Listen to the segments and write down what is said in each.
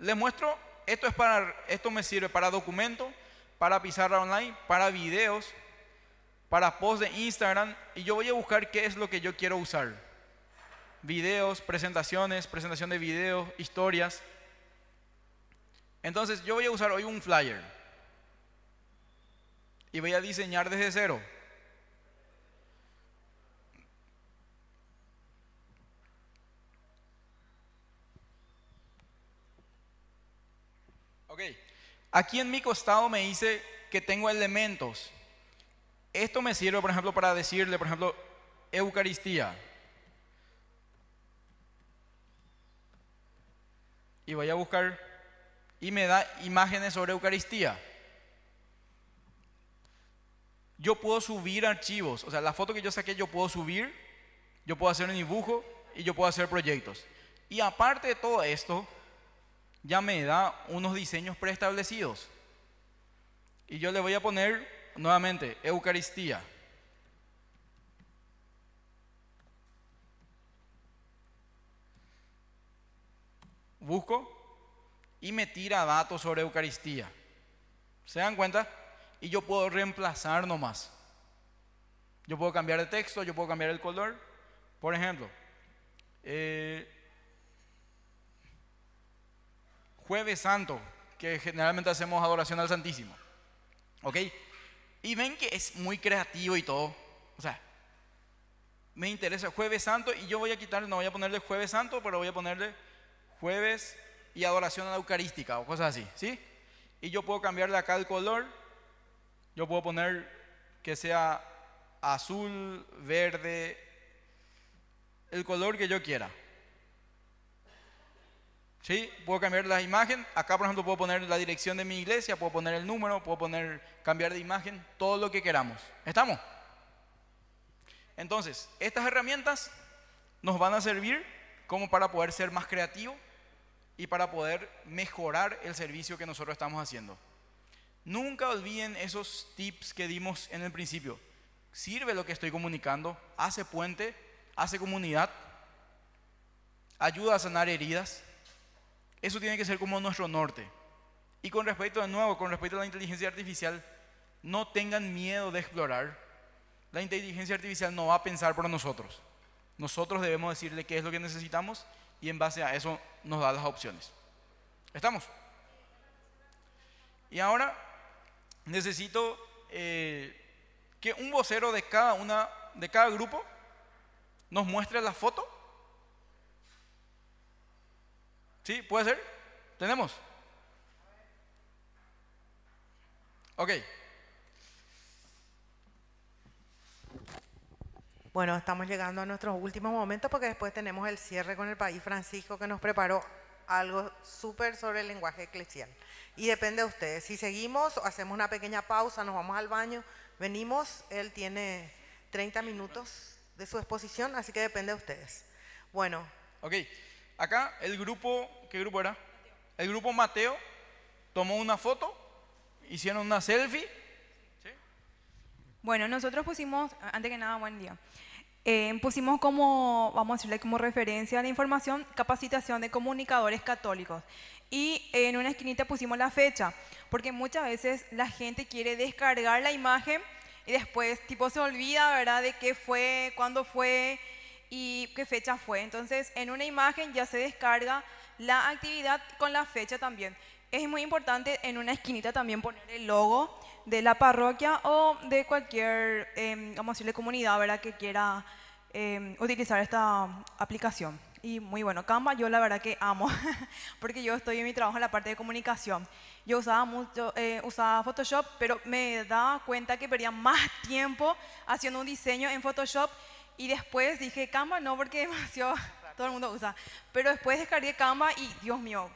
les muestro, esto me sirve para documentos, para pizarra online, para videos, para posts de Instagram, y yo voy a buscar qué es lo que yo quiero usar. Videos, presentaciones, presentación de videos, historias. Entonces yo voy a usar hoy un flyer y voy a diseñar desde cero. Ok, aquí en mi costado me dice que tengo elementos. Esto me sirve, por ejemplo, para decirle, por ejemplo, Eucaristía. Y voy a buscar y me da imágenes sobre Eucaristía. Yo puedo subir archivos, o sea, la foto que yo saqué yo puedo subir, yo puedo hacer un dibujo y yo puedo hacer proyectos. Y aparte de todo esto, ya me da unos diseños preestablecidos. Y yo le voy a poner nuevamente Eucaristía. Busco y me tira datos sobre Eucaristía. ¿Se dan cuenta? Y yo puedo reemplazar nomás. Yo puedo cambiar de texto, yo puedo cambiar el color. Por ejemplo, Jueves Santo, que generalmente hacemos adoración al Santísimo. ¿Ok? Y ven que es muy creativo y todo. O sea, me interesa Jueves Santo y yo voy a quitarle, no voy a ponerle Jueves Santo, pero voy a ponerle Jueves y adoración a la Eucarística o cosas así, ¿sí? Y yo puedo cambiarle acá el color. Yo puedo poner que sea azul, verde, el color que yo quiera. ¿Sí? Puedo cambiar la imagen. Acá, por ejemplo, puedo poner la dirección de mi iglesia, puedo poner el número, puedo cambiar de imagen, todo lo que queramos. ¿Estamos? Entonces, estas herramientas nos van a servir como para poder ser más creativos y para poder mejorar el servicio que nosotros estamos haciendo. Nunca olviden esos tips que dimos en el principio. Sirve lo que estoy comunicando, hace puente, hace comunidad, ayuda a sanar heridas. Eso tiene que ser como nuestro norte. Y con respecto a la inteligencia artificial, no tengan miedo de explorar. La inteligencia artificial no va a pensar por nosotros. Nosotros debemos decirle qué es lo que necesitamos y en base a eso nos da las opciones. ¿Estamos? Y ahora necesito que un vocero de cada grupo nos muestre la foto. ¿Sí? ¿Puede ser? ¿Tenemos? Ok. Bueno, estamos llegando a nuestros últimos momentos porque después tenemos el cierre con el país Francisco que nos preparó algo súper sobre el lenguaje eclesial. Y depende de ustedes. Si seguimos, hacemos una pequeña pausa, nos vamos al baño, venimos. Él tiene 30 minutos de su exposición, así que depende de ustedes. Bueno. Ok. Acá el grupo, ¿qué grupo era? El grupo Mateo tomó una foto, hicieron una selfie. ¿Sí? Bueno, nosotros pusimos, antes que nada, buen día. Pusimos como, vamos a decirle como referencia a la información, capacitación de comunicadores católicos. Y en una esquinita pusimos la fecha, porque muchas veces la gente quiere descargar la imagen y después tipo se olvida, ¿verdad?, de qué fue, cuándo fue y qué fecha fue. Entonces, en una imagen ya se descarga la actividad con la fecha también. Es muy importante en una esquinita también poner el logo de la parroquia o de cualquier, vamos a decirle, comunidad, ¿verdad?, que quiera utilizar esta aplicación. Y muy bueno, Canva yo la verdad que amo, porque yo estoy en mi trabajo en la parte de comunicación. Yo usaba Photoshop, pero me daba cuenta que perdía más tiempo haciendo un diseño en Photoshop. Y después dije, Canva no, porque demasiado, todo el mundo usa. Pero después descargué Canva y, Dios mío,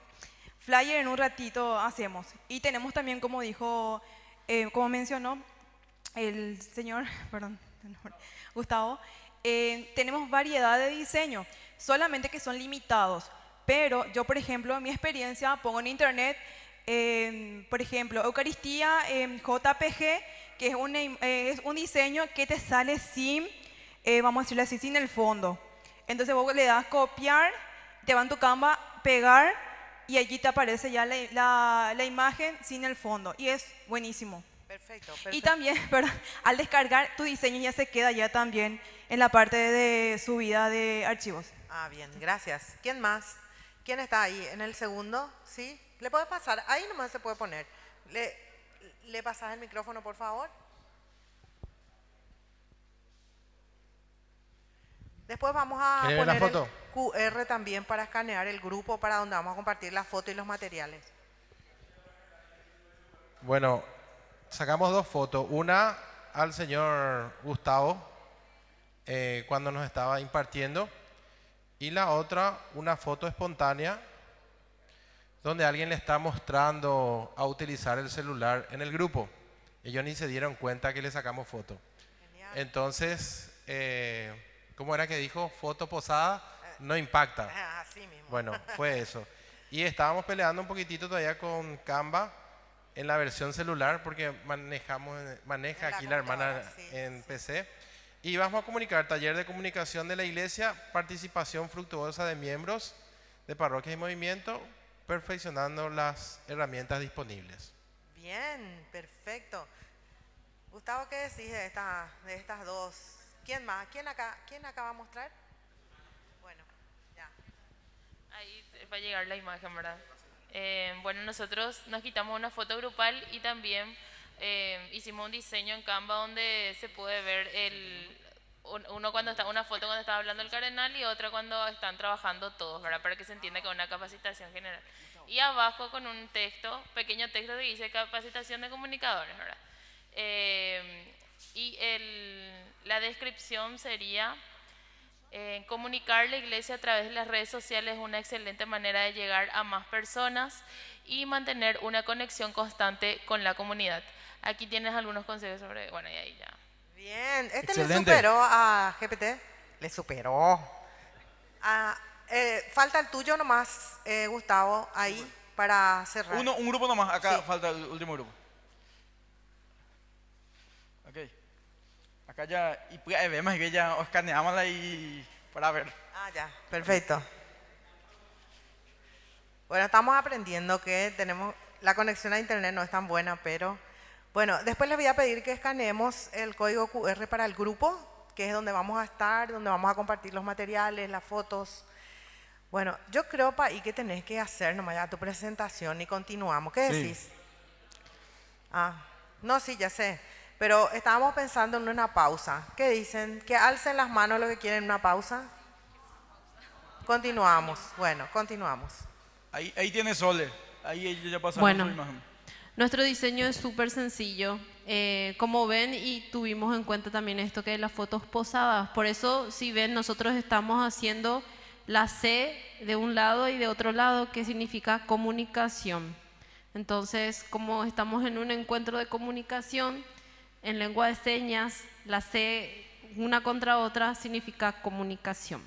flyer en un ratito hacemos. Y tenemos también, como dijo, como mencionó el señor, perdón, Gustavo, tenemos variedad de diseño, solamente que son limitados. Pero yo, por ejemplo, en mi experiencia, pongo en internet, por ejemplo, Eucaristía JPG, que es un diseño que te sale sin, vamos a decirlo así, sin el fondo. Entonces vos le das copiar, te va en tu Canva, pegar y allí te aparece ya la imagen sin el fondo y es buenísimo. Perfecto, Y perfecto. también, perdón, al descargar tu diseño ya se queda ya también en la parte de subida de archivos. Ah, bien, gracias. ¿Quién más? ¿Quién está ahí? ¿En el segundo? ¿Sí? ¿Le puede pasar? Ahí nomás se puede poner. ¿Le pasas el micrófono, por favor? Después vamos a ¿Quiere ver la poner el foto? QR también para escanear el grupo para donde vamos a compartir la foto y los materiales. Bueno, sacamos dos fotos. Una al señor Gustavo cuando nos estaba impartiendo y la otra una foto espontánea donde alguien le está mostrando a utilizar el celular en el grupo. Ellos ni se dieron cuenta que le sacamos foto. Genial. Entonces, ¿cómo era que dijo? Foto posada no impacta. Así mismo. Bueno, fue eso. Y estábamos peleando un poquitito todavía con Canva en la versión celular porque maneja En la aquí la hermana computadora, sí, en sí. PC. Y vamos a comunicar taller de comunicación de la iglesia, participación fructuosa de miembros de parroquias y movimiento, perfeccionando las herramientas disponibles. Bien, perfecto. Gustavo, ¿qué decís de estas dos? ¿Quién más? ¿Quién acá va a mostrar? Bueno, ya. Ahí va a llegar la imagen, ¿verdad? Bueno, nosotros nos quitamos una foto grupal y también hicimos un diseño en Canva donde se puede ver una foto cuando está hablando el cardenal y otra cuando están trabajando todos, ¿verdad? Para que se entienda que es una capacitación general. Y abajo con un pequeño texto que dice capacitación de comunicadores, ¿verdad? La descripción sería: comunicar la iglesia a través de las redes sociales es una excelente manera de llegar a más personas y mantener una conexión constante con la comunidad. Aquí tienes algunos consejos sobre, bueno, y ahí ya. Bien, le Excelente. superó a GPT. Le superó. Falta el tuyo nomás, Gustavo, ahí para cerrar. Un grupo nomás, acá Sí. falta el último grupo. Ok. Acá ya, y pues vemos que ya escaneamos y para ver. Ah, ya, perfecto. Bueno, estamos aprendiendo que la conexión a internet no es tan buena, pero bueno, después les voy a pedir que escaneemos el código QR para el grupo, que es donde vamos a estar, donde vamos a compartir los materiales, las fotos. Bueno, yo creo, Paí, que tenés que hacer nomás ya tu presentación y continuamos. ¿Qué Sí. decís? No, sí, ya sé. Pero estábamos pensando en una pausa. ¿Qué dicen? Que alcen las manos los que quieren una pausa. Continuamos. Bueno, continuamos. Ahí tiene Sole. Ahí ellos ya pasaron Bueno. su imagen. Nuestro diseño es súper sencillo. Como ven, y tuvimos en cuenta también esto que es las fotos posadas. Por eso, si ven, nosotros estamos haciendo la C de un lado y de otro lado, que significa comunicación. Entonces, como estamos en un encuentro de comunicación, en lengua de señas, la C una contra otra significa comunicación.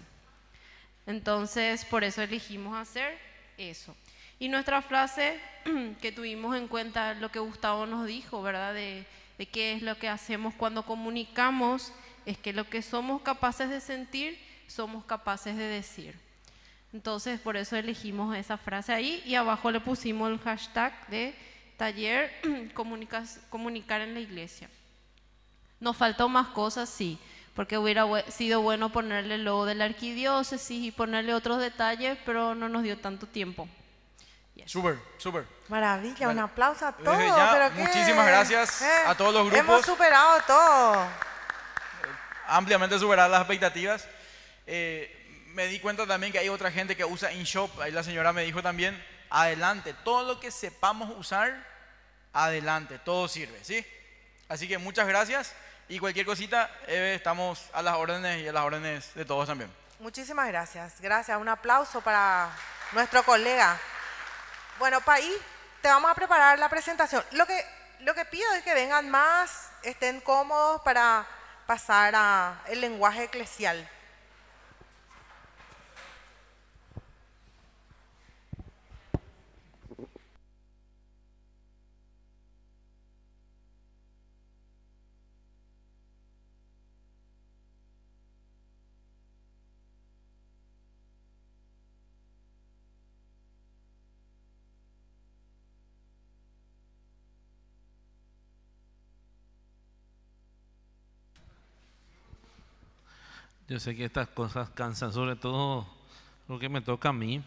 Entonces, por eso elegimos hacer eso. Y nuestra frase que tuvimos en cuenta lo que Gustavo nos dijo, ¿verdad? De qué es lo que hacemos cuando comunicamos, es que lo que somos capaces de sentir, somos capaces de decir. Entonces, por eso elegimos esa frase ahí y abajo le pusimos el hashtag de taller comunicar en la iglesia. Nos faltó más cosas, sí, porque hubiera sido bueno ponerle el logo de la arquidiócesis y ponerle otros detalles, pero no nos dio tanto tiempo. Súper, súper. Maravilla, Vale. un aplauso a todos. Desde ya, pero qué- muchísimas gracias a todos los grupos. Hemos superado todo. Ampliamente superar las expectativas. Me di cuenta también que hay otra gente que usa InShop. Ahí la señora me dijo también, adelante, todo lo que sepamos usar, adelante, todo sirve, ¿sí? Así que muchas gracias y cualquier cosita, estamos a las órdenes y a las órdenes de todos también. Muchísimas gracias. Gracias. Un aplauso para nuestro colega. Bueno, Paí, te vamos a preparar la presentación. Lo que pido es que vengan más, estén cómodos para pasar al lenguaje eclesial. Yo sé que estas cosas cansan, sobre todo porque me toca a mí,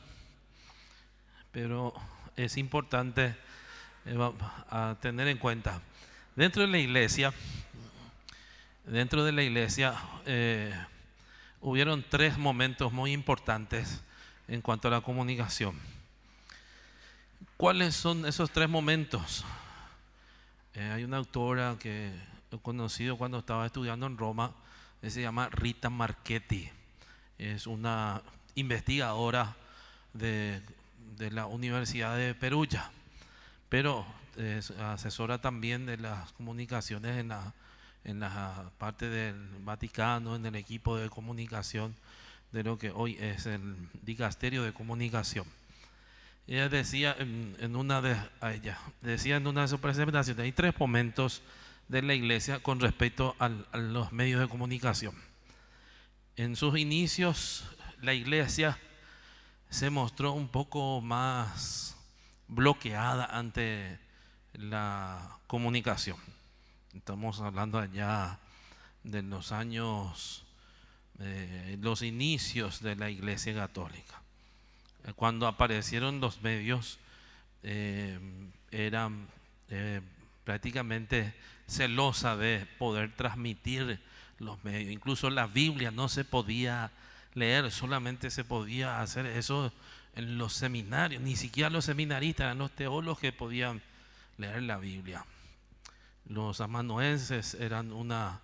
pero es importante a tener en cuenta. Dentro de la iglesia hubieron 3 momentos muy importantes en cuanto a la comunicación. ¿Cuáles son esos 3 momentos? Hay una autora que he conocido cuando estaba estudiando en Roma, que se llama Rita Marchetti. Es una investigadora de la Universidad de Perugia, pero es asesora también de las comunicaciones en la parte del Vaticano, en el equipo de comunicación de lo que hoy es el Dicasterio de Comunicación. Ella decía en una de sus presentaciones, hay 3 momentos de la iglesia con respecto a los medios de comunicación. En sus inicios, la iglesia se mostró un poco más bloqueada ante la comunicación. Estamos hablando allá de los años, los inicios de la iglesia católica. Cuando aparecieron los medios, eran prácticamente celosa de poder transmitir los medios. Incluso la Biblia no se podía leer, solamente se podía hacer eso en los seminarios. Ni siquiera los seminaristas, eran los teólogos que podían leer la Biblia. Los amanuenses eran una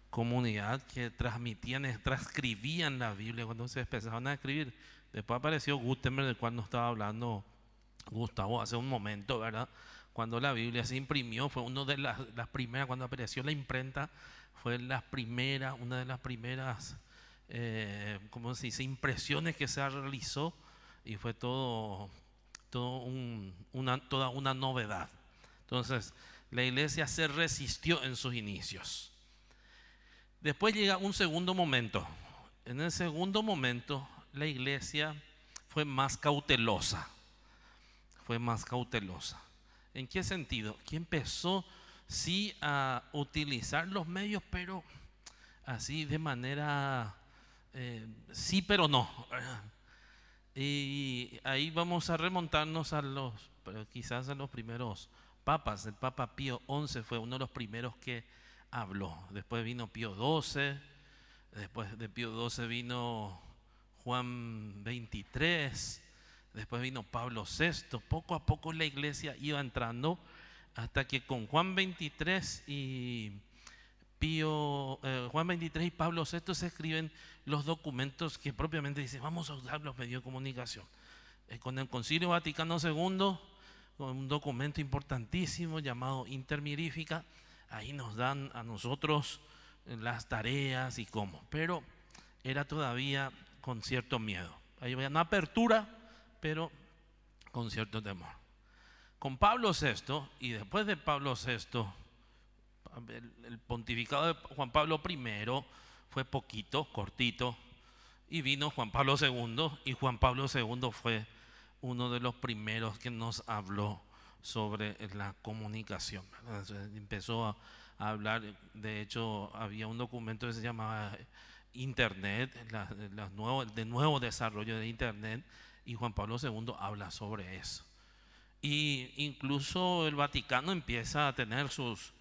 comunidad que transcribían la Biblia cuando se empezaban a escribir. Después apareció Gutenberg, del cual nos estaba hablando Gustavo hace un momento, ¿verdad? Cuando la Biblia se imprimió, fue una de las primeras, cuando apareció la imprenta, fue una de las primeras, ¿cómo se dice?, impresiones que se realizó, y fue toda una novedad. Entonces, la iglesia se resistió en sus inicios. Después llega un segundo momento. En el segundo momento, la iglesia fue más cautelosa. ¿En qué sentido? Que empezó sí a utilizar los medios, pero así de manera sí, pero no. Y ahí vamos a remontarnos quizás a los primeros papas. El Papa Pío XI fue uno de los primeros que habló. Después vino Pío XII, después de Pío XII vino Juan XXIII, después vino Pablo VI. Poco a poco la iglesia iba entrando hasta que con Juan XXIII y Pablo VI se escriben los documentos que propiamente dicen vamos a usar los medios de comunicación. Con el Concilio Vaticano II, con un documento importantísimo llamado Intermirifica, ahí nos dan a nosotros las tareas y cómo, pero era todavía con cierto miedo. Ahí había una apertura, pero con cierto temor. Con Pablo VI, y después de Pablo VI, el pontificado de Juan Pablo I fue cortito, y vino Juan Pablo II, y Juan Pablo II fue uno de los primeros que nos habló sobre la comunicación. Entonces, empezó a hablar, de hecho había un documento que se llamaba Internet, de nuevo desarrollo de Internet, y Juan Pablo II habla sobre eso. Y incluso el Vaticano empieza a tener sus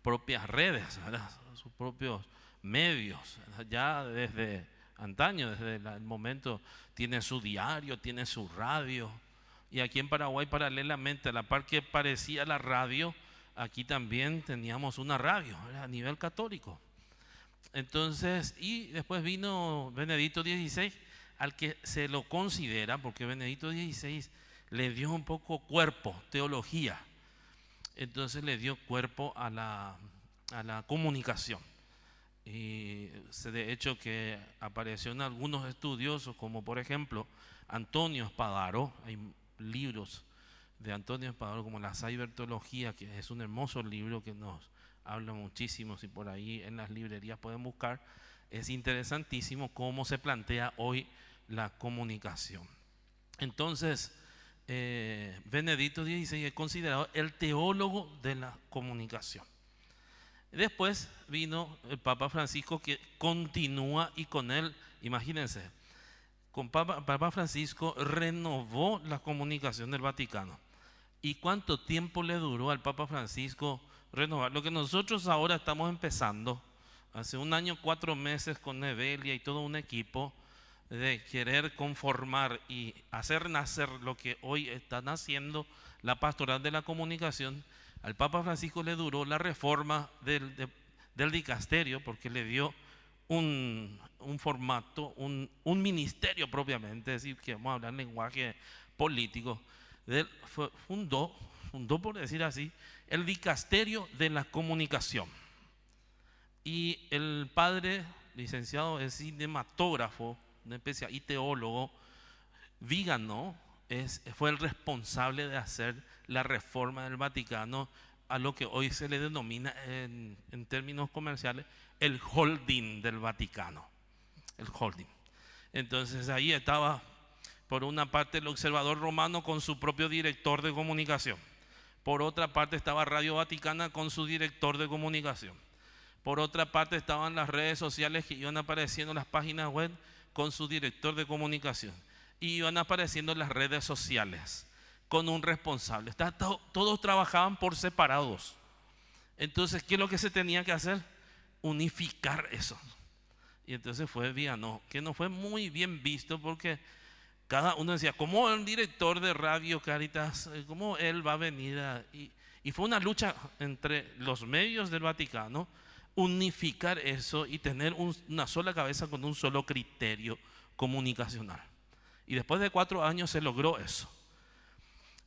propias redes, ¿verdad?, sus propios medios, ya desde antaño, desde el momento, tiene su diario, tiene su radio. Y aquí en Paraguay, paralelamente, a la par que parecía la radio, aquí también teníamos una radio, ¿verdad?, a nivel católico. Entonces, y después vino Benedicto XVI, al que se lo considera, porque Benedicto XVI le dio un poco cuerpo, teología. Entonces le dio cuerpo a la comunicación. Y de hecho que apareció en algunos estudiosos, como por ejemplo Antonio Spadaro. Hay libros de Antonio Spadaro como la Cyberteología, que es un hermoso libro que nos habla muchísimo. Si por ahí en las librerías pueden buscar, es interesantísimo cómo se plantea hoy la comunicación. Entonces, Benedicto XVI es considerado el teólogo de la comunicación. Después vino el Papa Francisco, que continúa, y con él, imagínense, con Papa Francisco renovó la comunicación del Vaticano. ¿Y cuánto tiempo le duró al Papa Francisco renovar? Lo que nosotros ahora estamos empezando, hace 1 año, 4 meses, con Nevelia y todo un equipo, de querer conformar y hacer nacer lo que hoy están haciendo la pastoral de la comunicación. Al Papa Francisco le duró la reforma del dicasterio, porque le dio un formato, un ministerio propiamente, es decir, que vamos a hablar en lenguaje político. Fundó, por decir así, el dicasterio de la comunicación. Y el padre, licenciado en cinematógrafo, y teólogo, Vígano, fue el responsable de hacer la reforma del Vaticano a lo que hoy se le denomina en términos comerciales el holding del Vaticano. El holding. Entonces ahí estaba, por una parte, el Observador Romano con su propio director de comunicación. Por otra parte estaba Radio Vaticana con su director de comunicación. Por otra parte estaban las redes sociales que iban apareciendo en las páginas web con su director de comunicación. Y iban apareciendo las redes sociales con un responsable. Todos trabajaban por separados. Entonces, ¿qué es lo que se tenía que hacer? Unificar eso. Y entonces fue Vígano, que no fue muy bien visto, porque cada uno decía, ¿cómo el director de Radio Caritas, cómo él va a venir? Y fue una lucha entre los medios del Vaticano, unificar eso y tener una sola cabeza con un solo criterio comunicacional. Y después de 4 años se logró eso.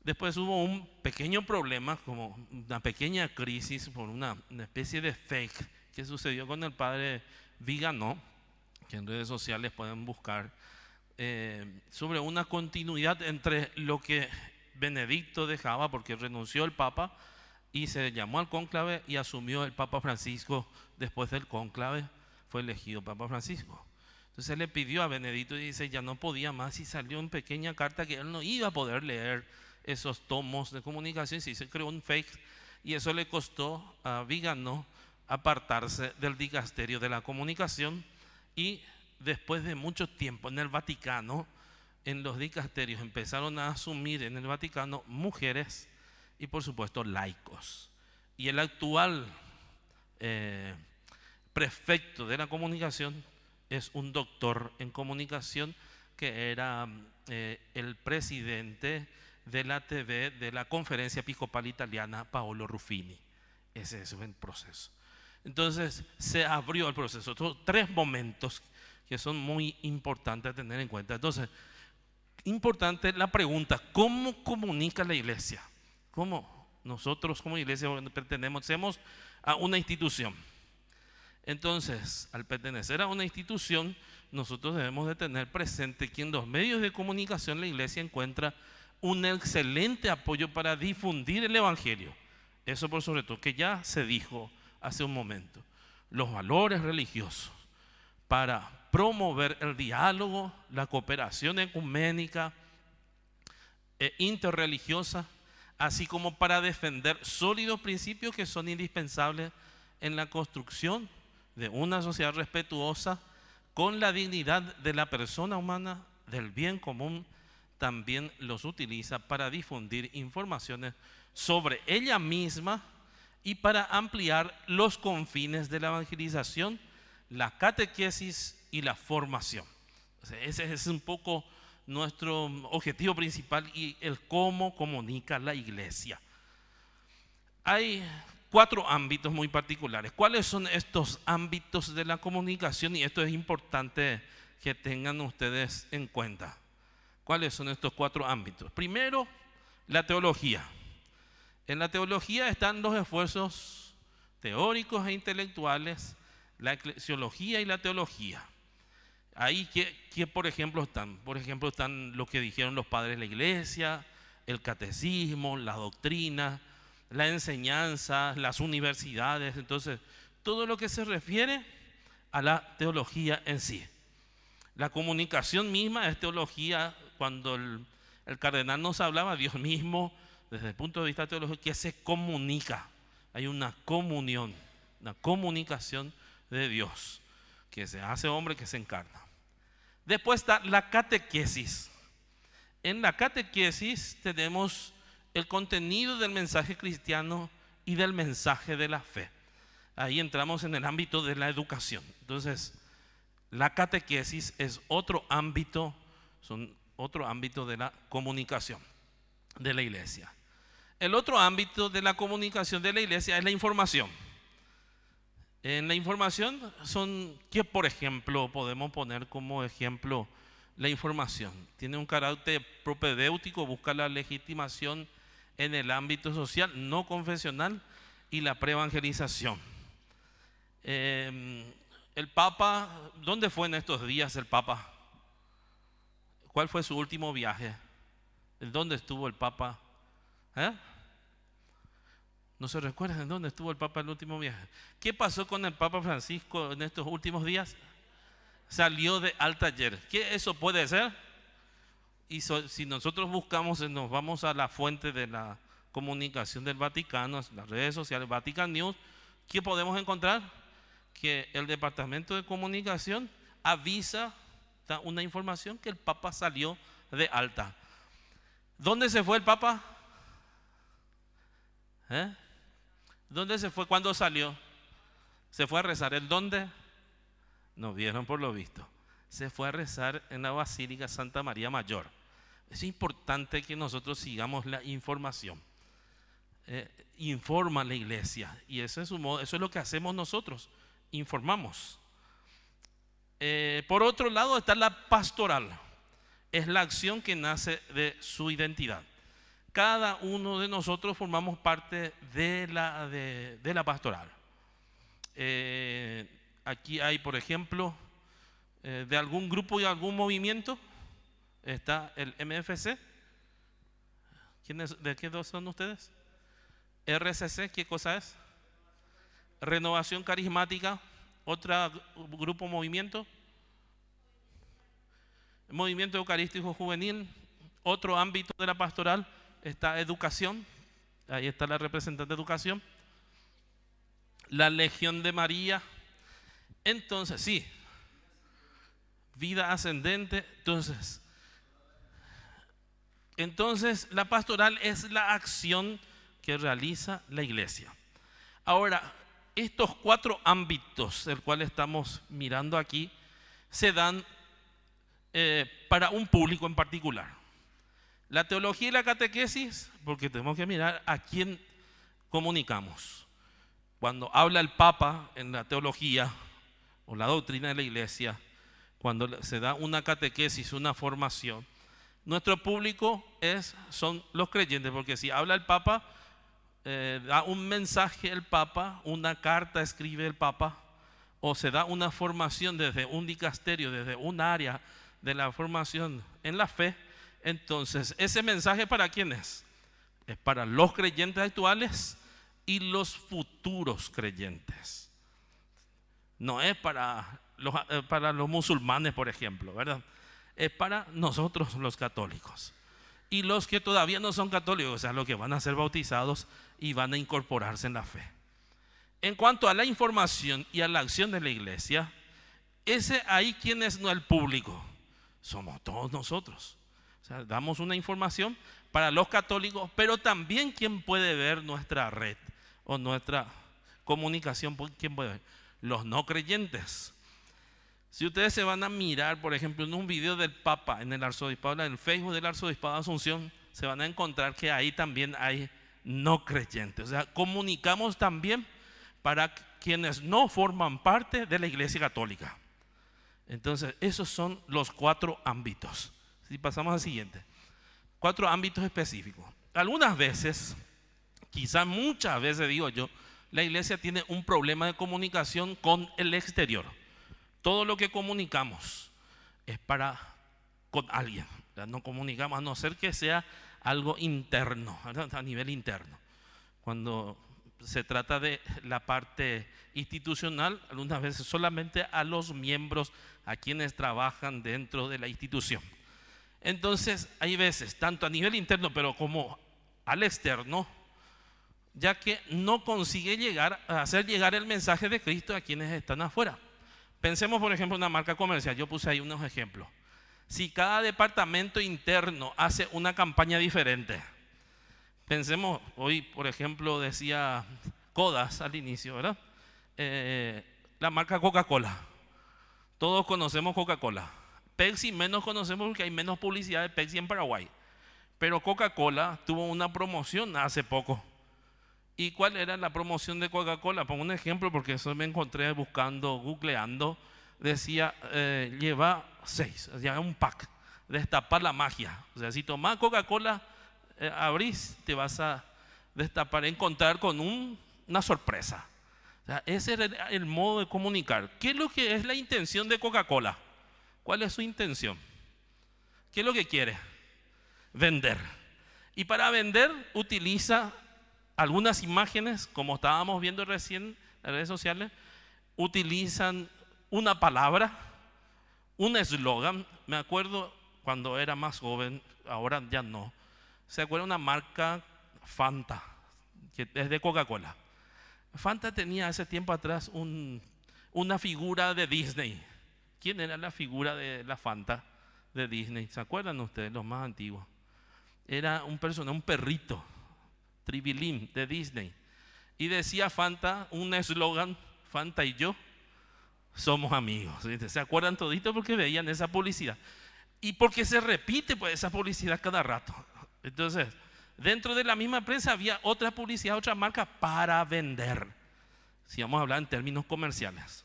Después hubo un pequeño problema, como una pequeña crisis por una especie de fake que sucedió con el padre Vígano, que en redes sociales pueden buscar, sobre una continuidad entre lo que Benedicto dejaba, porque renunció el Papa y se llamó al cónclave y asumió el Papa Francisco. Después del cónclave fue elegido Papa Francisco. Entonces él le pidió a Benedicto y dice, ya no podía más, y salió en pequeña carta que él no iba a poder leer esos tomos de comunicación, y se creó un fake, y eso le costó a Vígano apartarse del dicasterio de la comunicación. Y después de mucho tiempo en el Vaticano, en los dicasterios empezaron a asumir en el Vaticano mujeres y por supuesto laicos. Y el actual prefecto de la comunicación es un doctor en comunicación que era el presidente de la TV de la Conferencia Episcopal Italiana, Paolo Ruffini. Ese es el proceso. Entonces se abrió el proceso. 3 momentos que son muy importantes a tener en cuenta. Entonces, importante la pregunta, ¿cómo comunica la iglesia? ¿Cómo nosotros como iglesia pertenecemos a una institución? Entonces, al pertenecer a una institución, nosotros debemos de tener presente que en los medios de comunicación la iglesia encuentra un excelente apoyo para difundir el evangelio. Eso por sobre todo, que ya se dijo hace un momento. Los valores religiosos, para promover el diálogo, la cooperación ecuménica e interreligiosa, así como para defender sólidos principios que son indispensables en la construcción de una sociedad respetuosa con la dignidad de la persona humana, del bien común. También los utiliza para difundir informaciones sobre ella misma y para ampliar los confines de la evangelización, la catequesis y la formación. O sea, ese es un poco nuestro objetivo principal y el cómo comunica la iglesia. Hay 4 ámbitos muy particulares. ¿Cuáles son estos ámbitos de la comunicación? Y esto es importante que tengan ustedes en cuenta. ¿Cuáles son estos 4 ámbitos? Primero, la teología. En la teología están los esfuerzos teóricos e intelectuales, la eclesiología y la teología. Ahí que por ejemplo están. Por ejemplo están lo que dijeron los padres de la iglesia, el catecismo, la doctrina, la enseñanza, las universidades. Entonces, todo lo que se refiere a la teología en sí. La comunicación misma es teología. Cuando el cardenal nos hablaba, Dios mismo, desde el punto de vista teológico, que se comunica. Hay una comunión una comunicación de Dios, que se hace hombre, que se encarna. Después está la catequesis. En la catequesis tenemos el contenido del mensaje cristiano y del mensaje de la fe. Ahí entramos en el ámbito de la educación. Entonces, la catequesis es otro ámbito de la comunicación de la iglesia. El otro ámbito de la comunicación de la iglesia es la información. En la información ¿qué por ejemplo podemos poner como ejemplo? La información tiene un carácter propedéutico, busca la legitimación en el ámbito social, no confesional, y la preevangelización. El Papa, ¿dónde fue en estos días el Papa? ¿Cuál fue su último viaje? ¿Dónde estuvo el Papa? ¿No se recuerdan en dónde estuvo el Papa el último viaje? ¿Qué pasó con el Papa Francisco en estos últimos días? Salió de Altayer. ¿Qué eso puede ser? Y si nosotros buscamos, nos vamos a la fuente de la comunicación del Vaticano, las redes sociales, Vatican News, ¿qué podemos encontrar? Que el Departamento de Comunicación avisa, da una información que el Papa salió de alta. ¿Dónde se fue el Papa? ¿Dónde se fue? ¿Cuándo salió? ¿Se fue a rezar? ¿En dónde? No vieron por lo visto. Se fue a rezar en la Basílica Santa María Mayor. Es importante que nosotros sigamos la información. Informa la iglesia, y eso es lo que hacemos nosotros, informamos. Por otro lado está la pastoral. Es la acción que nace de su identidad. Cada uno de nosotros formamos parte de la pastoral. Aquí hay, por ejemplo, de algún grupo y algún movimiento, está el MFC. ¿De qué dos son ustedes? RCC, ¿qué cosa es? Renovación Carismática. Otro grupo, movimiento. Movimiento Eucarístico Juvenil. Otro ámbito de la pastoral está educación. Ahí está la representante de educación. La Legión de María. Entonces, sí, vida ascendente. Entonces, la pastoral es la acción que realiza la iglesia. Ahora, estos 4 ámbitos, el cual estamos mirando aquí, se dan para un público en particular. La teología y la catequesis, porque tenemos que mirar a quién comunicamos. Cuando habla el Papa en la teología o la doctrina de la iglesia, cuando se da una catequesis, una formación, nuestro público son los creyentes, porque si habla el Papa, da un mensaje el Papa, una carta escribe el Papa, o se da una formación desde un dicasterio, desde un área de la formación en la fe, entonces ese mensaje ¿para quién es? Es para los creyentes actuales y los futuros creyentes. No es para los musulmanes, por ejemplo, ¿verdad? Es para nosotros los católicos. Y los que todavía no son católicos, o sea, los que van a ser bautizados y van a incorporarse en la fe. En cuanto a la información y a la acción de la iglesia, ¿quién es el público? Somos todos nosotros. O sea, damos una información para los católicos, pero también ¿quién puede ver nuestra red o nuestra comunicación? ¿Quién puede ver? Los no creyentes. Si ustedes se van a mirar, por ejemplo, en un video del Papa en el arzobispado, en el Facebook del arzobispado de Asunción, se van a encontrar que ahí también hay no creyentes. O sea, comunicamos también para quienes no forman parte de la Iglesia Católica. Entonces, esos son los 4 ámbitos. Si pasamos al siguiente, 4 ámbitos específicos. Algunas veces, quizás muchas veces digo yo, la iglesia tiene un problema de comunicación con el exterior. Todo lo que comunicamos es con alguien. No comunicamos a no ser que sea algo interno, ¿verdad? A nivel interno. Cuando se trata de la parte institucional, algunas veces solamente a los miembros, a quienes trabajan dentro de la institución. Entonces, hay veces, tanto a nivel interno, pero como al externo, ya que no consigue hacer llegar el mensaje de Cristo a quienes están afuera. Pensemos, por ejemplo, en una marca comercial. Yo puse ahí unos ejemplos. Si cada departamento interno hace una campaña diferente, pensemos, hoy, por ejemplo, decía Kodas al inicio, ¿verdad? La marca Coca-Cola. Todos conocemos Coca-Cola. Pepsi menos conocemos porque hay menos publicidad de Pepsi en Paraguay. Pero Coca-Cola tuvo una promoción hace poco. ¿Y cuál era la promoción de Coca-Cola? Pongo un ejemplo porque eso me encontré buscando, googleando. Decía, lleva 6, ya un pack, destapar la magia. O sea, si tomás Coca-Cola, abrís, te vas a destapar, encontrar con una sorpresa. O sea, ese era el modo de comunicar. ¿Qué es lo que es la intención de Coca-Cola? ¿Cuál es su intención? ¿Qué es lo que quiere? Vender. Y para vender utiliza algunas imágenes, como estábamos viendo recién en las redes sociales, utilizan una palabra, un eslogan. Me acuerdo cuando era más joven, ahora ya no. ¿Se acuerda una marca Fanta, que es de Coca-Cola? Fanta tenía hace tiempo atrás una figura de Disney. ¿Quién era la figura de la Fanta de Disney? ¿Se acuerdan ustedes, los más antiguos? Era un personaje, un perrito, Tribilín de Disney. Y decía Fanta, un eslogan, Fanta y yo somos amigos. ¿Se acuerdan toditos? Porque veían esa publicidad. Y porque se repite pues esa publicidad cada rato. Entonces, dentro de la misma prensa había otra publicidad, otra marca para vender. Si vamos a hablar en términos comerciales.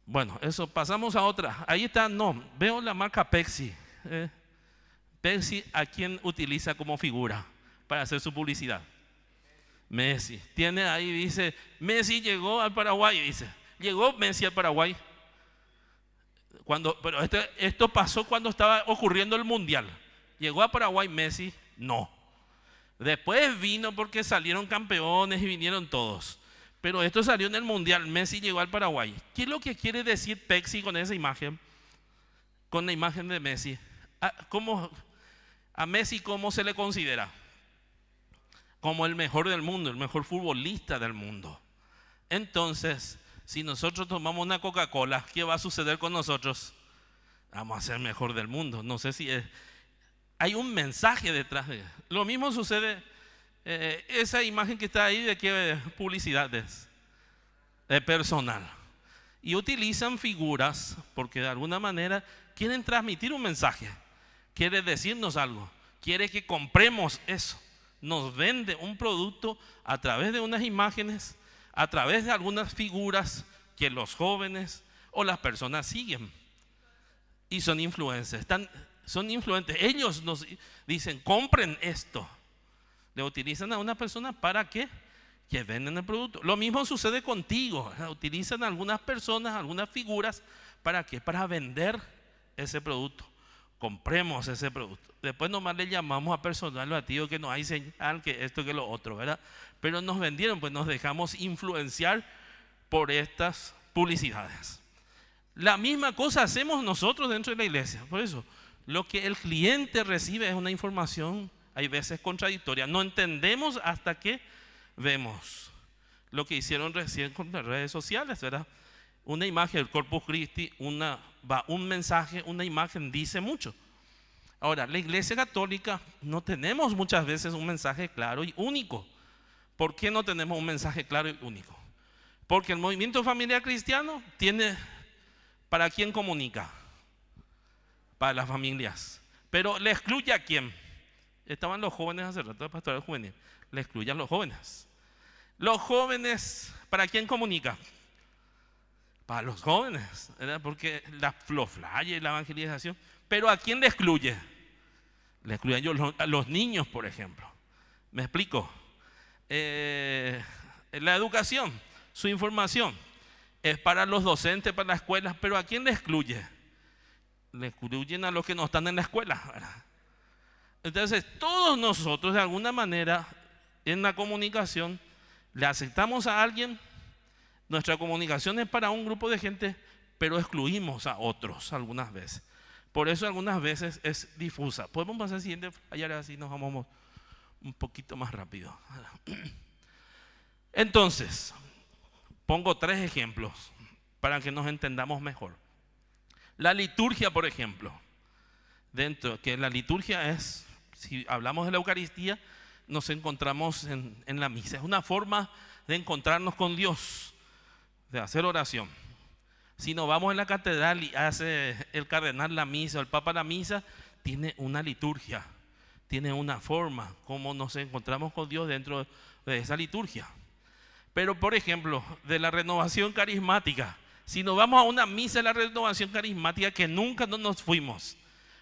Bueno, eso, pasamos a otra. Ahí está, no, veo la marca Pepsi. Pepsi, ¿a quién utiliza como figura para hacer su publicidad? Messi. Tiene ahí, dice, Messi llegó al Paraguay, dice. Llegó Messi al Paraguay. Pero esto pasó cuando estaba ocurriendo el Mundial. ¿Llegó a Paraguay Messi? No. Después vino porque salieron campeones y vinieron todos. Pero esto salió en el Mundial. Messi llegó al Paraguay. ¿Qué es lo que quiere decir Pepsi con esa imagen? Con la imagen de Messi. ¿A Messi cómo se le considera? Como el mejor del mundo, el mejor futbolista del mundo. Entonces, si nosotros tomamos una Coca-Cola, ¿qué va a suceder con nosotros? Vamos a ser el mejor del mundo. No sé si hay un mensaje detrás de eso. Lo mismo sucede, esa imagen que está ahí, ¿de qué publicidad es? De personal. Y utilizan figuras porque de alguna manera quieren transmitir un mensaje. Quiere decirnos algo. Quiere que compremos eso. Nos vende un producto a través de unas imágenes, a través de algunas figuras que los jóvenes o las personas siguen. Y son influencers, son influentes. Ellos nos dicen, compren esto. Le utilizan a una persona para que venden el producto. Lo mismo sucede contigo. Utilizan a algunas personas, algunas figuras, ¿para qué? Para vender ese producto. Compremos ese producto. Después nomás le llamamos a personal batido que nos hay señal, que esto, que lo otro, ¿verdad? Pero nos vendieron, pues nos dejamos influenciar por estas publicidades. La misma cosa hacemos nosotros dentro de la iglesia. Por eso, lo que el cliente recibe es una información, hay veces contradictoria. No entendemos hasta que vemos lo que hicieron recién con las redes sociales, ¿verdad? Una imagen del Corpus Christi, un mensaje, una imagen dice mucho. Ahora, la Iglesia Católica no tenemos muchas veces un mensaje claro y único. ¿Por qué no tenemos un mensaje claro y único? Porque el movimiento familiar cristiano tiene, ¿para quién comunica? Para las familias. Pero ¿le excluye a quién? Estaban los jóvenes hace rato de pastoral juvenil. Le excluye a los jóvenes. Los jóvenes, ¿para quién comunica? Para los jóvenes, ¿verdad? Porque los flyers, la evangelización. Pero ¿a quién le excluye? Le excluyen a los niños, por ejemplo. ¿Me explico? La educación, su información, es para los docentes, para las escuelas, pero ¿a quién le excluye? Le excluyen a los que no están en la escuela, ¿verdad? Entonces, todos nosotros, de alguna manera, en la comunicación, le aceptamos a alguien. Nuestra comunicación es para un grupo de gente, pero excluimos a otros algunas veces. Por eso algunas veces es difusa. Podemos pasar al siguiente, allá así nos vamos un poquito más rápido. Entonces, pongo 3 ejemplos para que nos entendamos mejor. La liturgia, por ejemplo, que la liturgia es, si hablamos de la Eucaristía, nos encontramos en la misa. Es una forma de encontrarnos con Dios, de hacer oración. Si nos vamos en la catedral y hace el cardenal la misa o el papa la misa, tiene una liturgia, tiene una forma como nos encontramos con Dios dentro de esa liturgia. Pero, por ejemplo, de la renovación carismática, si nos vamos a una misa de la renovación carismática que nunca no nos fuimos,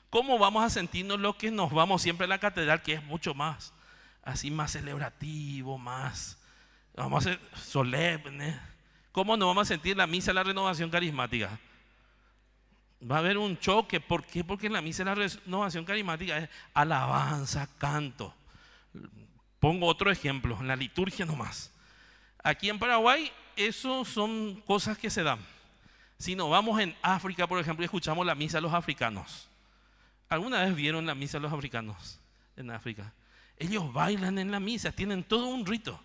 ¿cómo vamos a sentirnos los que nos vamos siempre a la catedral, que es mucho más, así más celebrativo, más, vamos a ser solemnes? ¿Cómo nos vamos a sentir en la misa de la renovación carismática? Va a haber un choque. ¿Por qué? Porque en la misa de la renovación carismática es alabanza, canto. Pongo otro ejemplo, en la liturgia nomás. Aquí en Paraguay, eso son cosas que se dan. Si nos vamos en África, por ejemplo, y escuchamos la misa de los africanos. ¿Alguna vez vieron la misa de los africanos en África? Ellos bailan en la misa, tienen todo un rito.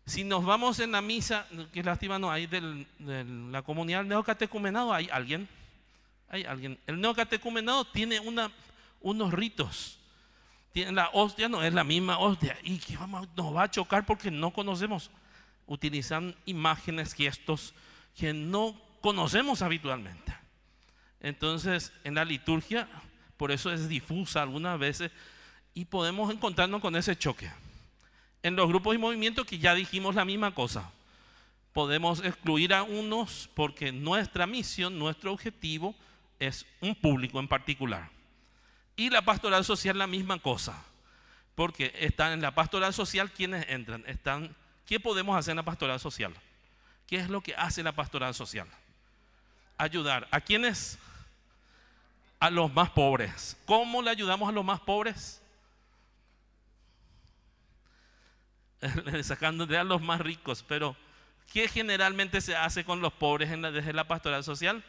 Si nos vamos en la misa, que lástima no hay de la comunidad del neocatecumenado, ¿hay alguien? El neocatecumenado tiene unos ritos. La hostia no es la misma hostia. ¿Y qué nos va a chocar porque no conocemos? Utilizan imágenes, gestos que no conocemos habitualmente. Entonces, en la liturgia, por eso es difusa algunas veces y podemos encontrarnos con ese choque. En los grupos y movimientos que ya dijimos la misma cosa. Podemos excluir a unos porque nuestra misión, nuestro objetivo es un público en particular. Y la pastoral social la misma cosa. Porque están en la pastoral social quienes entran. ¿Qué podemos hacer en la pastoral social? ¿Qué es lo que hace la pastoral social? Ayudar. ¿A quiénes? A los más pobres. ¿Cómo le ayudamos a los más pobres? Sacando de a los más ricos, pero ¿qué generalmente se hace con los pobres desde la pastoral social?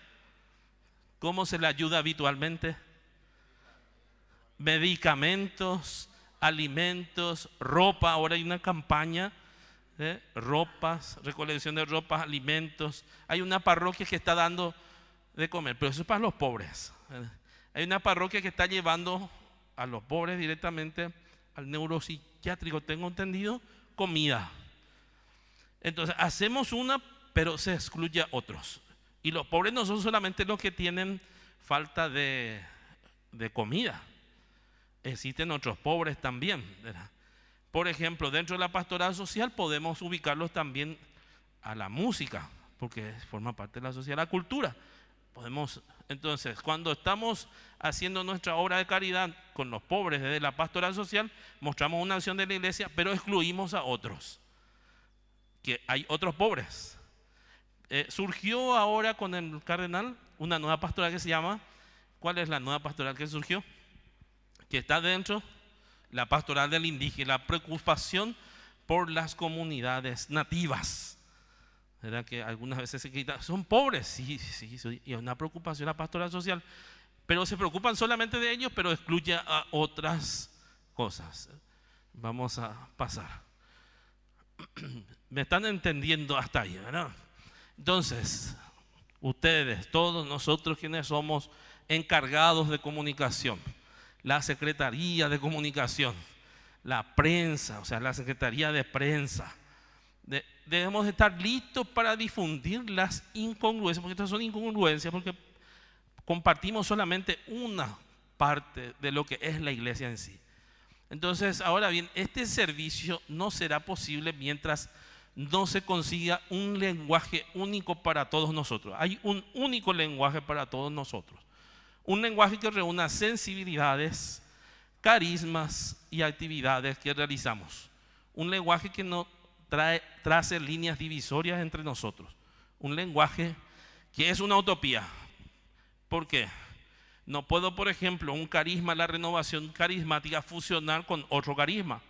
¿Cómo se le ayuda habitualmente? Medicamentos, alimentos, ropa. Ahora hay una campaña de ropas, recolección de ropas, alimentos. Hay una parroquia que está dando de comer, pero eso es para los pobres. Hay una parroquia que está llevando a los pobres directamente al neuropsiquiátrico, tengo entendido, comida. Entonces hacemos una, pero se excluye a otros. Y los pobres no son solamente los que tienen falta de comida. Existen otros pobres también, ¿verdad? Por ejemplo, dentro de la pastoral social podemos ubicarlos también a la música, porque forma parte de la sociedad, la cultura. Entonces, cuando estamos haciendo nuestra obra de caridad con los pobres desde la pastoral social, mostramos una acción de la iglesia, pero excluimos a otros, que hay otros pobres. Surgió ahora con el cardenal una nueva pastoral que se llama, ¿cuál es la nueva pastoral que surgió? Que está dentro, la pastoral del indígena, la preocupación por las comunidades nativas. ¿Verdad? Que algunas veces se quita, son pobres, sí, y es una preocupación la pastoral social, pero se preocupan solamente de ellos, pero excluye a otras cosas. Vamos a pasar. ¿Me están entendiendo hasta ahí, verdad? Entonces, ustedes, todos nosotros quienes somos encargados de comunicación, la Secretaría de Comunicación, la prensa, o sea, la Secretaría de Prensa, debemos estar listos para difundir las incongruencias, porque estas son incongruencias, porque compartimos solamente una parte de lo que es la iglesia en sí. Entonces, ahora bien, este servicio no será posible mientras no se consiga un lenguaje único para todos nosotros. Hay un único lenguaje para todos nosotros. Un lenguaje que reúna sensibilidades, carismas y actividades que realizamos. Un lenguaje que no trace líneas divisorias entre nosotros. Un lenguaje que es una utopía. ¿Por qué? No puedo, por ejemplo, un carisma, la renovación carismática, fusionar con otro carisma,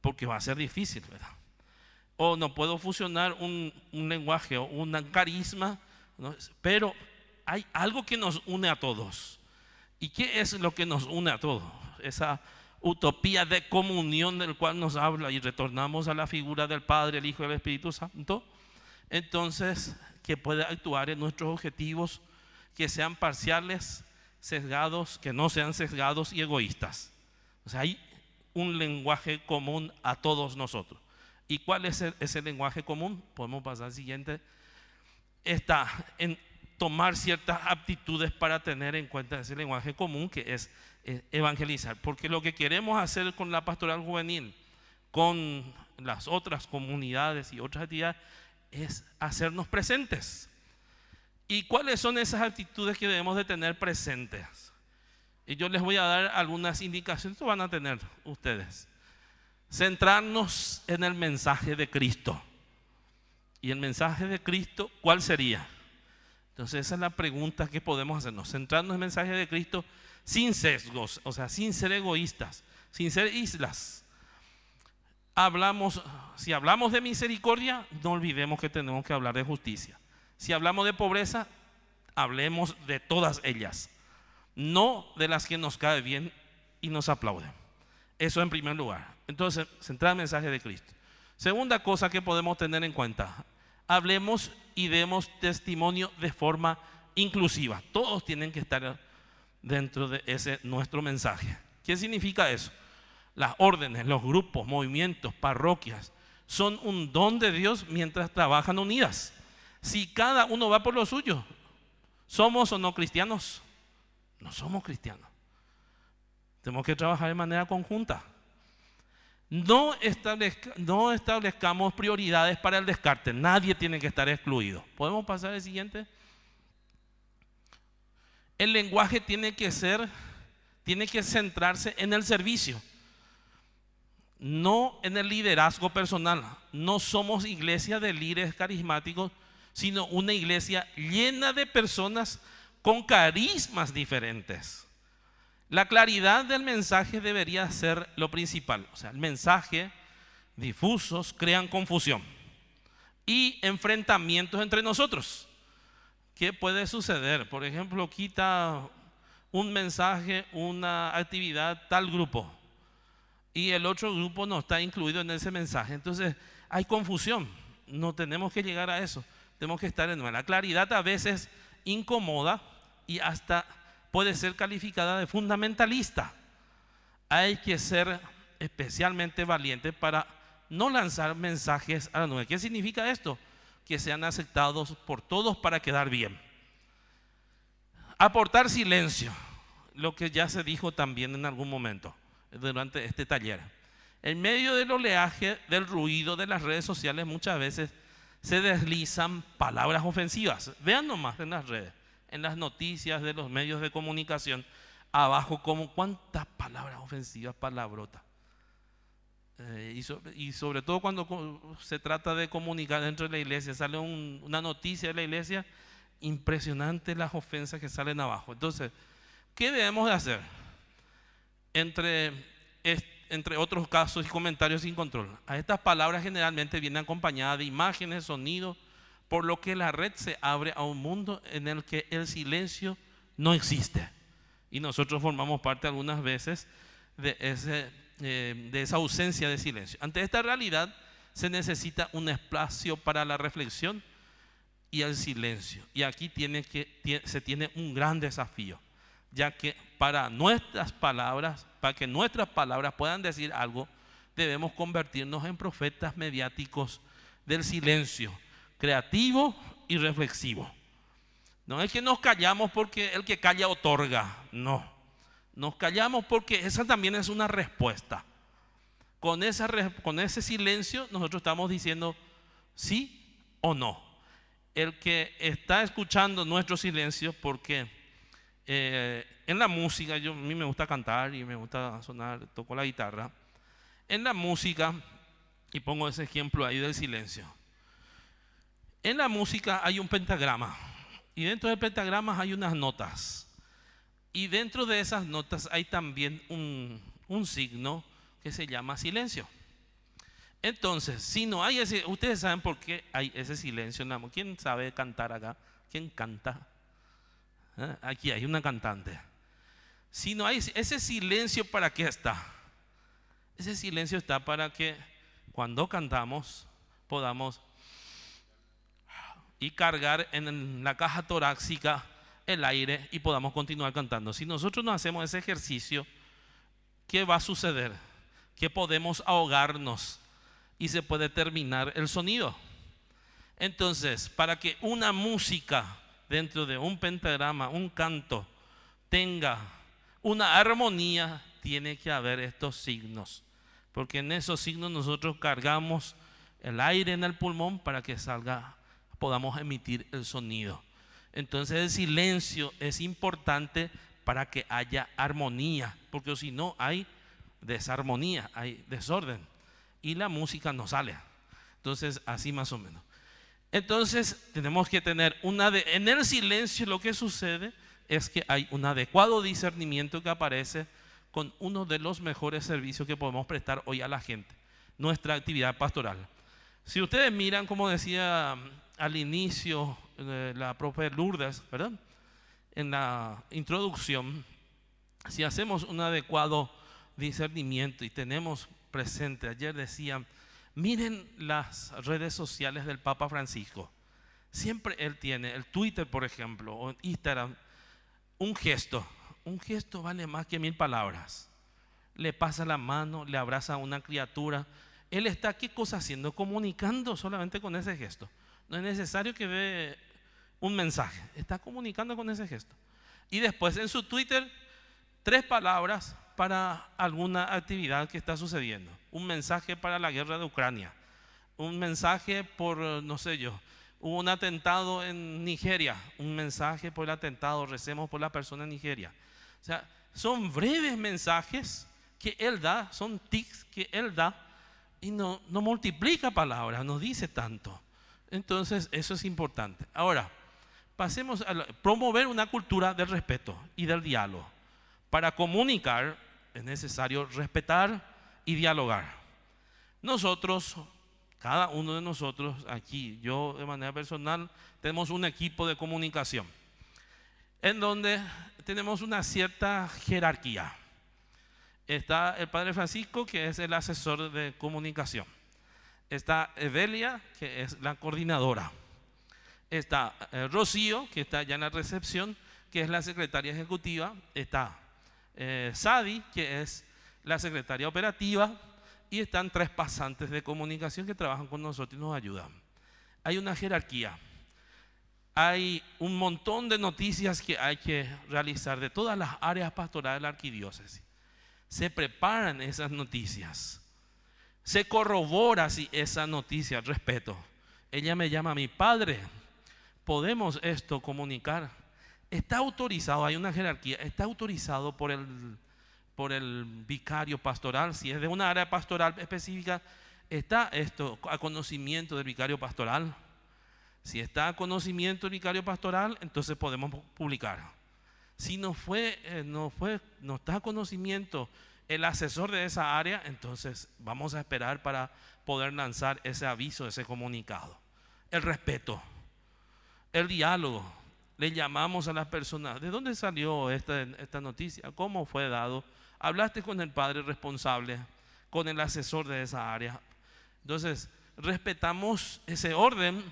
porque va a ser difícil, ¿verdad? O no puedo fusionar un lenguaje o un carisma, ¿no? Pero hay algo que nos une a todos. ¿Y qué es lo que nos une a todos? Esa utopía de comunión del cual nos habla y retornamos a la figura del Padre, el Hijo y el Espíritu Santo, entonces que pueda actuar en nuestros objetivos, que sean parciales, sesgados, que no sean sesgados y egoístas. O sea, hay un lenguaje común a todos nosotros. ¿Y cuál es ese lenguaje común? Podemos pasar al siguiente. Está en tomar ciertas aptitudes para tener en cuenta ese lenguaje común, que es evangelizar. Porque lo que queremos hacer con la pastoral juvenil, con las otras comunidades y otras actividades, es hacernos presentes. ¿Y cuáles son esas actitudes que debemos de tener presentes? Y yo les voy a dar algunas indicaciones que van a tener ustedes. Centrarnos en el mensaje de Cristo. ¿Y el mensaje de Cristo cuál sería? Entonces esa es la pregunta que podemos hacernos. Centrarnos en el mensaje de Cristo sin sesgos, o sea, sin ser egoístas, sin ser islas. Si hablamos de misericordia, no olvidemos que tenemos que hablar de justicia. Si hablamos de pobreza, hablemos de todas ellas, no de las que nos cae bien y nos aplauden. Eso en primer lugar. Entonces, centrar el mensaje de Cristo. Segunda cosa que podemos tener en cuenta, hablemos y demos testimonio de forma inclusiva. Todos tienen que estar dentro de ese nuestro mensaje. ¿Qué significa eso? Las órdenes, los grupos, movimientos, parroquias son un don de Dios mientras trabajan unidas. Si cada uno va por lo suyo, ¿somos o no cristianos? No somos cristianos. Tenemos que trabajar de manera conjunta. No establezcamos prioridades para el descarte. Nadie tiene que estar excluido. ¿Podemos pasar al siguiente? El lenguaje tiene que centrarse en el servicio, no en el liderazgo personal. No somos iglesia de líderes carismáticos, sino una iglesia llena de personas con carismas diferentes. La claridad del mensaje debería ser lo principal. O sea, el mensaje difusos crean confusión y enfrentamientos entre nosotros. ¿Qué puede suceder? Por ejemplo, quita un mensaje, una actividad, tal grupo, y el otro grupo no está incluido en ese mensaje. Entonces hay confusión. No tenemos que llegar a eso. Tenemos que estar en la claridad. A veces incomoda y hasta puede ser calificada de fundamentalista. Hay que ser especialmente valiente para no lanzar mensajes a la nube. ¿Qué significa esto? Que sean aceptados por todos para quedar bien. Aportar silencio, lo que ya se dijo también en algún momento durante este taller. En medio del oleaje, del ruido de las redes sociales, muchas veces se deslizan palabras ofensivas. Vean nomás en las redes, en las noticias de los medios de comunicación, abajo como cuántas palabras ofensivas, palabrotas. Y sobre todo cuando se trata de comunicar dentro de la iglesia, sale una noticia de la iglesia, impresionante las ofensas que salen abajo. Entonces, ¿qué debemos de hacer? Entre otros casos y comentarios sin control, a estas palabras generalmente vienen acompañadas de imágenes, sonidos, por lo que la red se abre a un mundo en el que el silencio no existe. Y nosotros formamos parte algunas veces de esa ausencia de silencio. Ante esta realidad se necesita un espacio para la reflexión y el silencio. Y aquí se tiene un gran desafío, ya que para que nuestras palabras puedan decir algo, debemos convertirnos en profetas mediáticos del silencio, creativo y reflexivo. No es que nos callamos porque el que calla otorga, no. Nos callamos porque esa también es una respuesta. Con ese silencio nosotros estamos diciendo sí o no. El que está escuchando nuestro silencio, porque en la música, a mí me gusta cantar y me gusta sonar, toco la guitarra. En la música, y pongo ese ejemplo ahí del silencio. En la música hay un pentagrama y dentro del pentagrama hay unas notas. Y dentro de esas notas hay también un signo que se llama silencio. Entonces, si no hay ese, ustedes saben por qué hay ese silencio en la música. ¿Quién sabe cantar acá? ¿Quién canta? Aquí hay una cantante. Si no hay ese silencio, ¿para qué está? Ese silencio está para que cuando cantamos podamos y cargar en la caja torácica el aire y podamos continuar cantando. Si nosotros no hacemos ese ejercicio, ¿qué va a suceder? Que podemos ahogarnos y se puede terminar el sonido. Entonces, para que una música dentro de un pentagrama, un canto, tenga una armonía, tiene que haber estos signos, porque en esos signos nosotros cargamos el aire en el pulmón para que salga, podamos emitir el sonido. Entonces el silencio es importante para que haya armonía, porque si no hay desarmonía, hay desorden y la música no sale. Entonces así más o menos. Entonces tenemos que tener en el silencio lo que sucede es que hay un adecuado discernimiento que aparece con uno de los mejores servicios que podemos prestar hoy a la gente, nuestra actividad pastoral. Si ustedes miran, como decía al inicio la profe Lourdes, ¿verdad?, en la introducción, si hacemos un adecuado discernimiento y tenemos presente, ayer decían, miren las redes sociales del Papa Francisco. Siempre él tiene el Twitter, por ejemplo, o Instagram, un gesto vale más que 1000 palabras. Le pasa la mano, le abraza a una criatura. Él está, ¿qué cosa haciendo? Comunicando solamente con ese gesto. No es necesario que dé un mensaje, está comunicando con ese gesto. Y después en su Twitter, 3 palabras para alguna actividad que está sucediendo. Un mensaje para la guerra de Ucrania, un mensaje por, no sé yo, hubo un atentado en Nigeria, un mensaje por el atentado, recemos por la persona en Nigeria. O sea, son breves mensajes que él da, son tics que él da y no multiplica palabras, no dice tanto. Entonces eso es importante. Ahora, pasemos a promover una cultura del respeto y del diálogo. Para comunicar es necesario respetar y dialogar. Nosotros, cada uno de nosotros aquí, yo de manera personal, tenemos un equipo de comunicación en donde tenemos una cierta jerarquía. Está el Padre Francisco, que es el asesor de comunicación. Está Evelia, que es la coordinadora. Está Rocío, que está ya en la recepción, que es la secretaria ejecutiva. Está Sadi, que es la secretaria operativa. Y están 3 pasantes de comunicación que trabajan con nosotros y nos ayudan. Hay una jerarquía. Hay un montón de noticias que hay que realizar de todas las áreas pastorales de la arquidiócesis. Se preparan esas noticias. Se corrobora si esa noticia, respeto. Ella me llama a mi padre. ¿Podemos esto comunicar? Está autorizado, hay una jerarquía, está autorizado por el vicario pastoral. Si es de una área pastoral específica, está esto a conocimiento del vicario pastoral. Si está a conocimiento del vicario pastoral, entonces podemos publicar. Si no está a conocimiento el asesor de esa área, entonces vamos a esperar para poder lanzar ese aviso, ese comunicado. El respeto, el diálogo. Le llamamos a las personas, ¿de dónde salió esta noticia? ¿Cómo fue dado? Hablaste con el padre responsable, con el asesor de esa área. Entonces, respetamos ese orden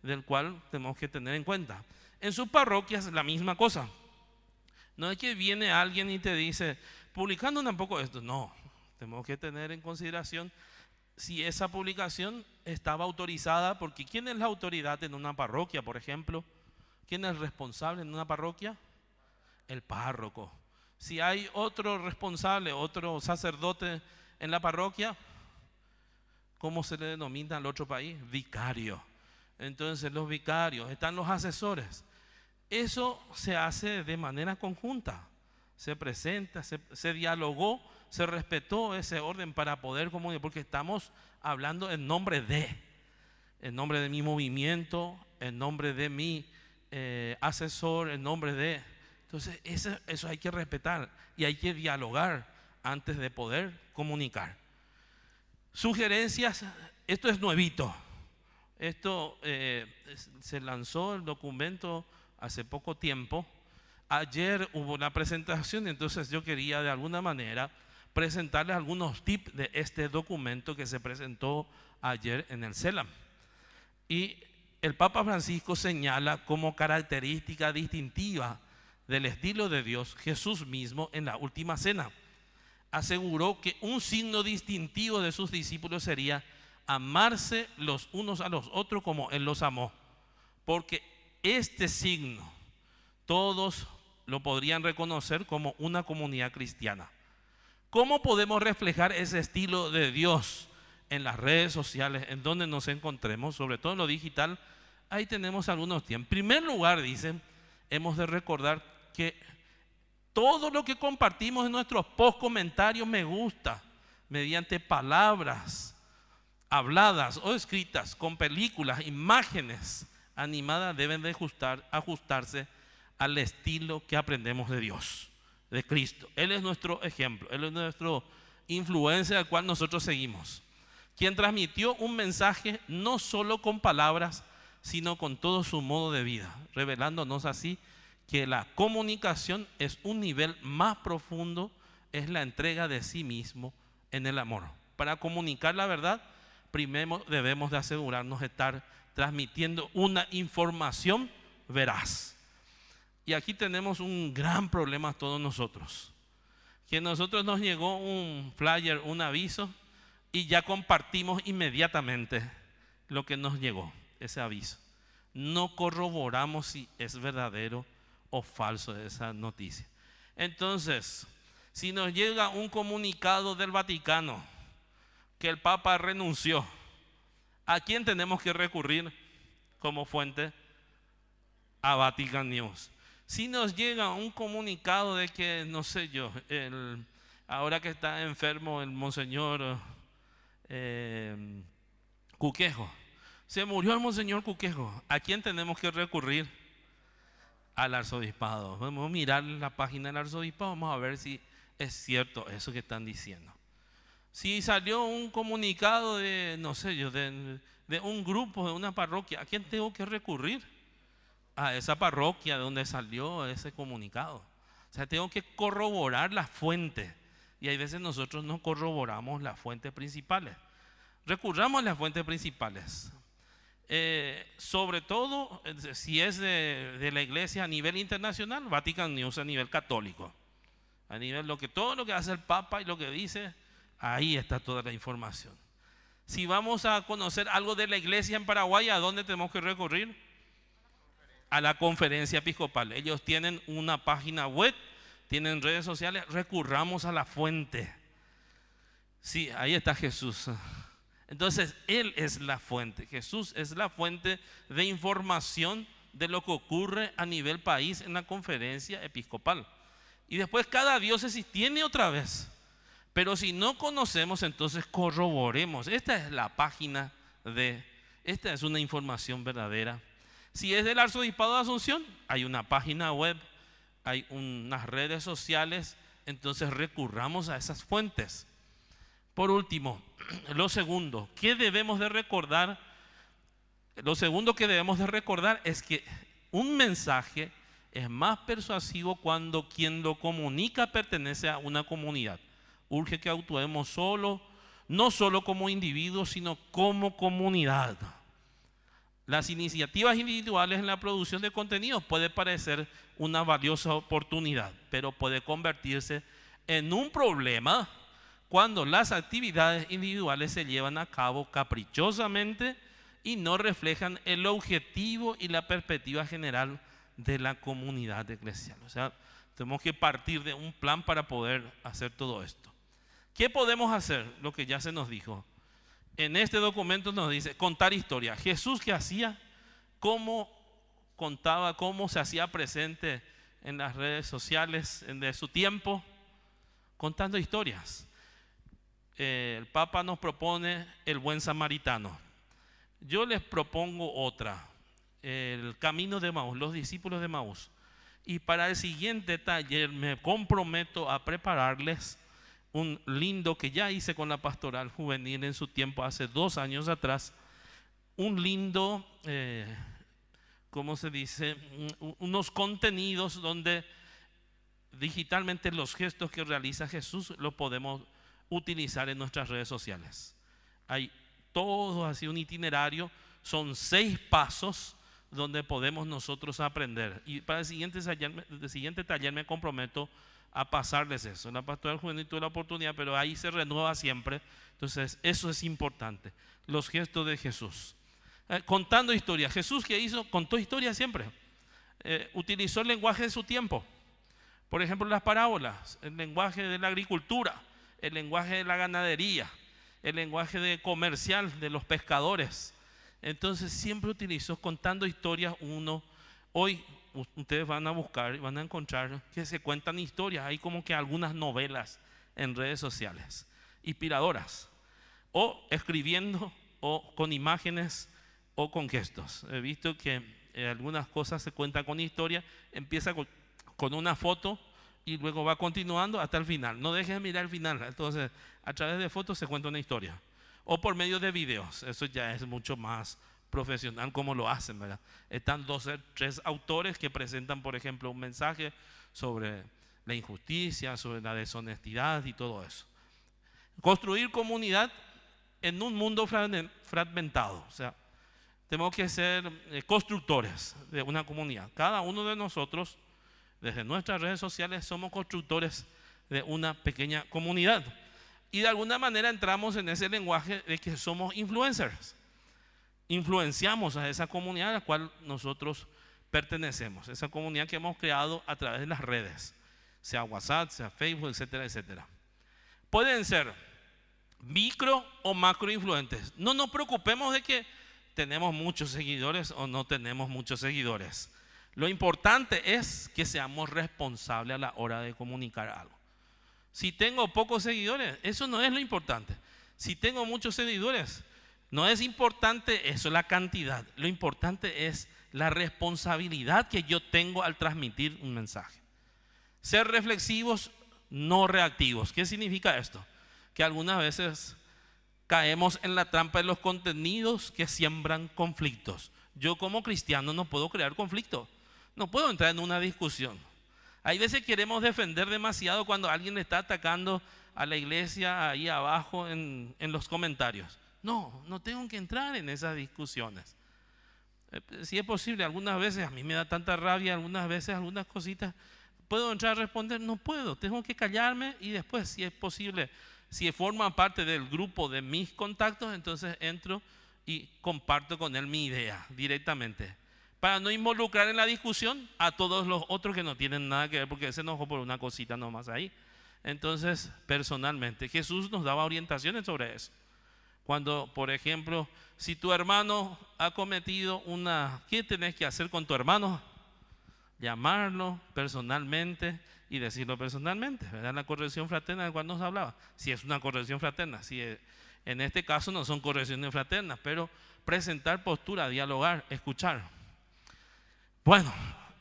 del cual tenemos que tener en cuenta. En sus parroquias la misma cosa. No es que viene alguien y te dice, publicando un poco esto. No, tenemos que tener en consideración si esa publicación estaba autorizada, porque ¿quién es la autoridad en una parroquia, por ejemplo? ¿Quién es el responsable en una parroquia? El párroco. Si hay otro responsable, otro sacerdote en la parroquia, ¿cómo se le denomina al otro país? Vicario. Entonces los vicarios, están los asesores. Eso se hace de manera conjunta. Se presenta, se dialogó, se respetó ese orden para poder comunicar, porque estamos hablando en nombre de mi movimiento, en nombre de mi asesor, en nombre de... Entonces eso hay que respetar y hay que dialogar antes de poder comunicar. Sugerencias, esto es nuevito. Esto se lanzó el documento hace poco tiempo. Ayer hubo una presentación, entonces yo quería de alguna manera presentarles algunos tips de este documento que se presentó ayer en el CELAM. Y el Papa Francisco señala como característica distintiva del estilo de Dios, Jesús mismo en la última cena aseguró que un signo distintivo de sus discípulos sería amarse los unos a los otros como Él los amó. Porque este signo todos lo podrían reconocer como una comunidad cristiana. ¿Cómo podemos reflejar ese estilo de Dios en las redes sociales, en donde nos encontremos, sobre todo en lo digital? Ahí tenemos algunos tips. En primer lugar, dicen, hemos de recordar que todo lo que compartimos en nuestros post comentarios me gusta, mediante palabras habladas o escritas, con películas, imágenes animadas, deben de ajustarse al estilo que aprendemos de Dios, de Cristo. Él es nuestro ejemplo, Él es nuestro influencia al cual nosotros seguimos, quien transmitió un mensaje no solo con palabras, sino con todo su modo de vida, revelándonos así que la comunicación es un nivel más profundo, es la entrega de sí mismo en el amor. Para comunicar la verdad, primero debemos de asegurarnos de estar transmitiendo una información veraz. Y aquí tenemos un gran problema todos nosotros, que nosotros nos llegó un flyer, un aviso, y ya compartimos inmediatamente lo que nos llegó, ese aviso. No corroboramos si es verdadero o falso esa noticia. Entonces, si nos llega un comunicado del Vaticano que el Papa renunció, ¿a quién tenemos que recurrir como fuente? A Vatican News. Si nos llega un comunicado de que, no sé yo, ahora que está enfermo el monseñor Cuquejo, se murió el monseñor Cuquejo, ¿a quién tenemos que recurrir? Al arzobispado. Vamos a mirar la página del arzobispado, vamos a ver si es cierto eso que están diciendo. Si salió un comunicado de, no sé yo, de un grupo, de una parroquia, ¿a quién tengo que recurrir? A esa parroquia de donde salió ese comunicado. O sea, tengo que corroborar la fuente. Y hay veces nosotros no corroboramos las fuentes principales. Recurramos a las fuentes principales. Sobre todo si es de la iglesia a nivel internacional, Vatican News a nivel católico, a nivel todo lo que hace el Papa y lo que dice, ahí está toda la información. Si vamos a conocer algo de la iglesia en Paraguay, ¿a dónde tenemos que recurrir? A la conferencia episcopal. Ellos tienen una página web, tienen redes sociales, recurramos a la fuente. Sí, ahí está Jesús. Entonces, Él es la fuente. Jesús es la fuente de información de lo que ocurre a nivel país en la conferencia episcopal. Y después cada diócesis tiene otra vez. Pero si no conocemos, entonces corroboremos. Esta es la página esta es una información verdadera. Si es del Arzobispado de Asunción, hay una página web, hay unas redes sociales, entonces recurramos a esas fuentes. Por último, lo segundo que debemos de recordar, es que un mensaje es más persuasivo cuando quien lo comunica pertenece a una comunidad. Urge que actuemos no solo como individuos, sino como comunidad. Las iniciativas individuales en la producción de contenidos puede parecer una valiosa oportunidad, pero puede convertirse en un problema cuando las actividades individuales se llevan a cabo caprichosamente y no reflejan el objetivo y la perspectiva general de la comunidad eclesial. O sea, tenemos que partir de un plan para poder hacer todo esto. ¿Qué podemos hacer? Lo que ya se nos dijo. En este documento nos dice contar historia. Jesús, ¿qué hacía? ¿Cómo contaba? ¿Cómo se hacía presente en las redes sociales de su tiempo? Contando historias. El Papa nos propone el buen samaritano. Yo les propongo otra, el camino de Maús, los discípulos de Maús. Y para el siguiente taller me comprometo a prepararles un lindo que ya hice con la pastoral juvenil en su tiempo, hace 2 años atrás, un lindo, ¿cómo se dice? Unos contenidos donde digitalmente los gestos que realiza Jesús los podemos utilizar en nuestras redes sociales. Hay todo así un itinerario, son 6 pasos donde podemos nosotros aprender. Y para el siguiente taller me comprometo a pasarles eso. La Pastoral Juvenil tuvo la oportunidad, pero ahí se renueva siempre. Entonces eso es importante, los gestos de Jesús. Contando historias. Jesús, ¿qué hizo? Contó historias siempre. Utilizó el lenguaje de su tiempo. Por ejemplo, las parábolas, el lenguaje de la agricultura, el lenguaje de la ganadería, el lenguaje comercial de los pescadores. Entonces siempre utilizó contando historias uno. Hoy ustedes van a buscar y van a encontrar que se cuentan historias. Hay como que algunas novelas en redes sociales, inspiradoras, o escribiendo, o con imágenes, o con gestos. He visto que algunas cosas se cuentan con historia, empieza con una foto y luego va continuando hasta el final. No dejes de mirar el final. Entonces, a través de fotos se cuenta una historia. O por medio de videos. Eso ya es mucho más profesional como lo hacen, ¿verdad? Están 2 o 3 autores que presentan, por ejemplo, un mensaje sobre la injusticia, sobre la deshonestidad y todo eso. Construir comunidad en un mundo fragmentado. O sea, tenemos que ser constructores de una comunidad. Cada uno de nosotros, desde nuestras redes sociales, somos constructores de una pequeña comunidad. Y de alguna manera entramos en ese lenguaje de que somos influencers. Influenciamos a esa comunidad a la cual nosotros pertenecemos. Esa comunidad que hemos creado a través de las redes, sea WhatsApp, sea Facebook, etcétera, etcétera. Pueden ser micro o macro influentes. No nos preocupemos de que tenemos muchos seguidores o no tenemos muchos seguidores. Lo importante es que seamos responsables a la hora de comunicar algo. Si tengo pocos seguidores, eso no es lo importante. Si tengo muchos seguidores, no es importante eso, la cantidad. Lo importante es la responsabilidad que yo tengo al transmitir un mensaje. Ser reflexivos, no reactivos. ¿Qué significa esto? Que algunas veces caemos en la trampa de los contenidos que siembran conflictos. Yo como cristiano no puedo crear conflicto. No puedo entrar en una discusión. Hay veces queremos defender demasiado cuando alguien le está atacando a la iglesia ahí abajo en los comentarios. No tengo que entrar en esas discusiones. Si es posible, algunas veces a mí me da tanta rabia, algunas veces algunas cositas, ¿puedo entrar a responder? No puedo, tengo que callarme y después, si es posible, si forma parte del grupo de mis contactos, entonces entro y comparto con él mi idea directamente. Para no involucrar en la discusión a todos los otros que no tienen nada que ver, porque se enojó por una cosita nomás ahí. Entonces, personalmente, Jesús nos daba orientaciones sobre eso. Cuando, por ejemplo, si tu hermano ha cometido ¿qué tenés que hacer con tu hermano? Llamarlo personalmente y decirlo personalmente, ¿verdad? La corrección fraterna de la cual nos hablaba. Si es una corrección fraterna, si en este caso no son correcciones fraternas, pero presentar postura, dialogar, escuchar. Bueno,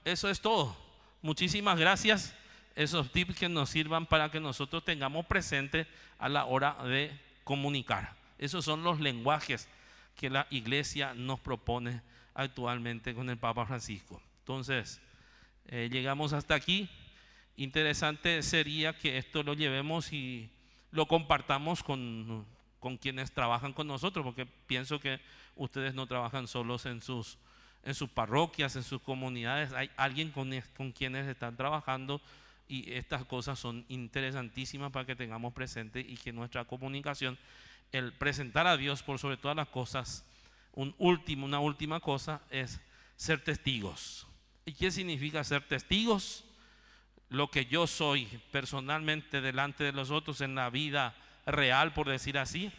eso es todo. Muchísimas gracias. Esos tips que nos sirvan para que nosotros tengamos presente a la hora de comunicar. Esos son los lenguajes que la iglesia nos propone actualmente con el Papa Francisco. Entonces, llegamos hasta aquí. Interesante sería que esto lo llevemos y lo compartamos con quienes trabajan con nosotros, porque pienso que ustedes no trabajan solos en sus parroquias, en sus comunidades. Hay alguien con quienes están trabajando y estas cosas son interesantísimas para que tengamos presente y que nuestra comunicación, el presentar a Dios por sobre todas las cosas, una última cosa es ser testigos. ¿Y qué significa ser testigos? Lo que yo soy personalmente delante de los otros en la vida real, por decir así,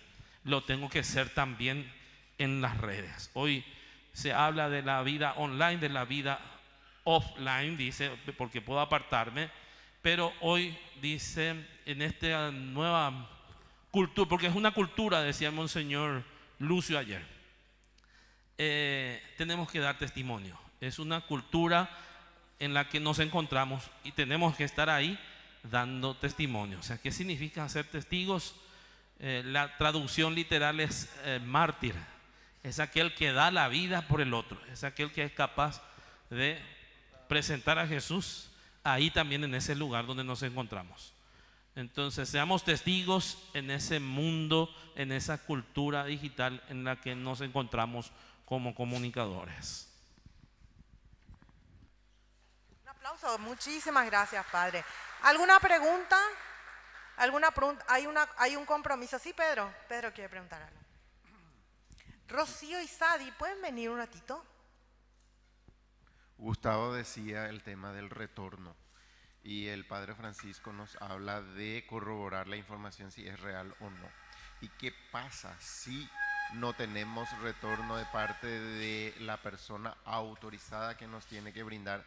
lo tengo que ser también en las redes. Hoy se habla de la vida online, de la vida offline, dice, porque puedo apartarme, pero hoy dice en esta nueva cultura, porque es una cultura, decía Monseñor Lucio ayer, tenemos que dar testimonio. Es una cultura en la que nos encontramos y tenemos que estar ahí dando testimonio. O sea, ¿qué significa ser testigos? La traducción literal es mártir. Es aquel que da la vida por el otro. Es aquel que es capaz de presentar a Jesús ahí también en ese lugar donde nos encontramos. Entonces, seamos testigos en ese mundo, en esa cultura digital en la que nos encontramos como comunicadores. Un aplauso, muchísimas gracias, padre. ¿Alguna pregunta? ¿Alguna pregunta? Hay un compromiso. Sí, Pedro. Pedro quiere preguntar algo. Rocío y Sadi, ¿pueden venir un ratito? Gustavo decía el tema del retorno y el Padre Francisco nos habla de corroborar la información si es real o no. ¿Y qué pasa si no tenemos retorno de parte de la persona autorizada que nos tiene que brindar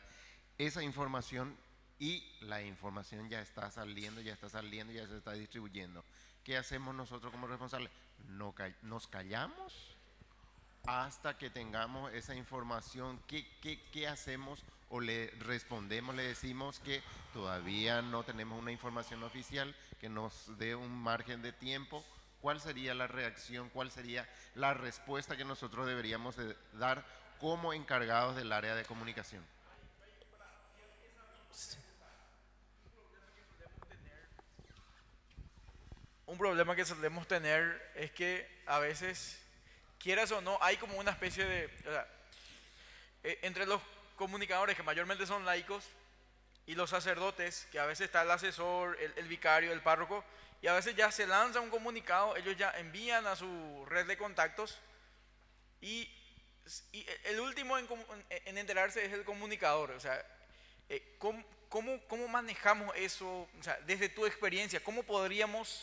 esa información y la información ya está saliendo, ya se está distribuyendo? ¿Qué hacemos nosotros como responsables? ¿Nos callamos hasta que tengamos esa información? ¿Qué hacemos? ¿O le respondemos, le decimos que todavía no tenemos una información oficial que nos dé un margen de tiempo? ¿Cuál sería la reacción? ¿Cuál sería la respuesta que nosotros deberíamos de dar como encargados del área de comunicación? Un problema que solemos tener es que a veces, quieras o no, hay como una especie de... O sea, entre los comunicadores, que mayormente son laicos, y los sacerdotes, que a veces está el asesor, el vicario, el párroco, y a veces ya se lanza un comunicado, ellos ya envían a su red de contactos, y el último en enterarse es el comunicador. O sea, ¿cómo manejamos eso? O sea, desde tu experiencia, ¿cómo podríamos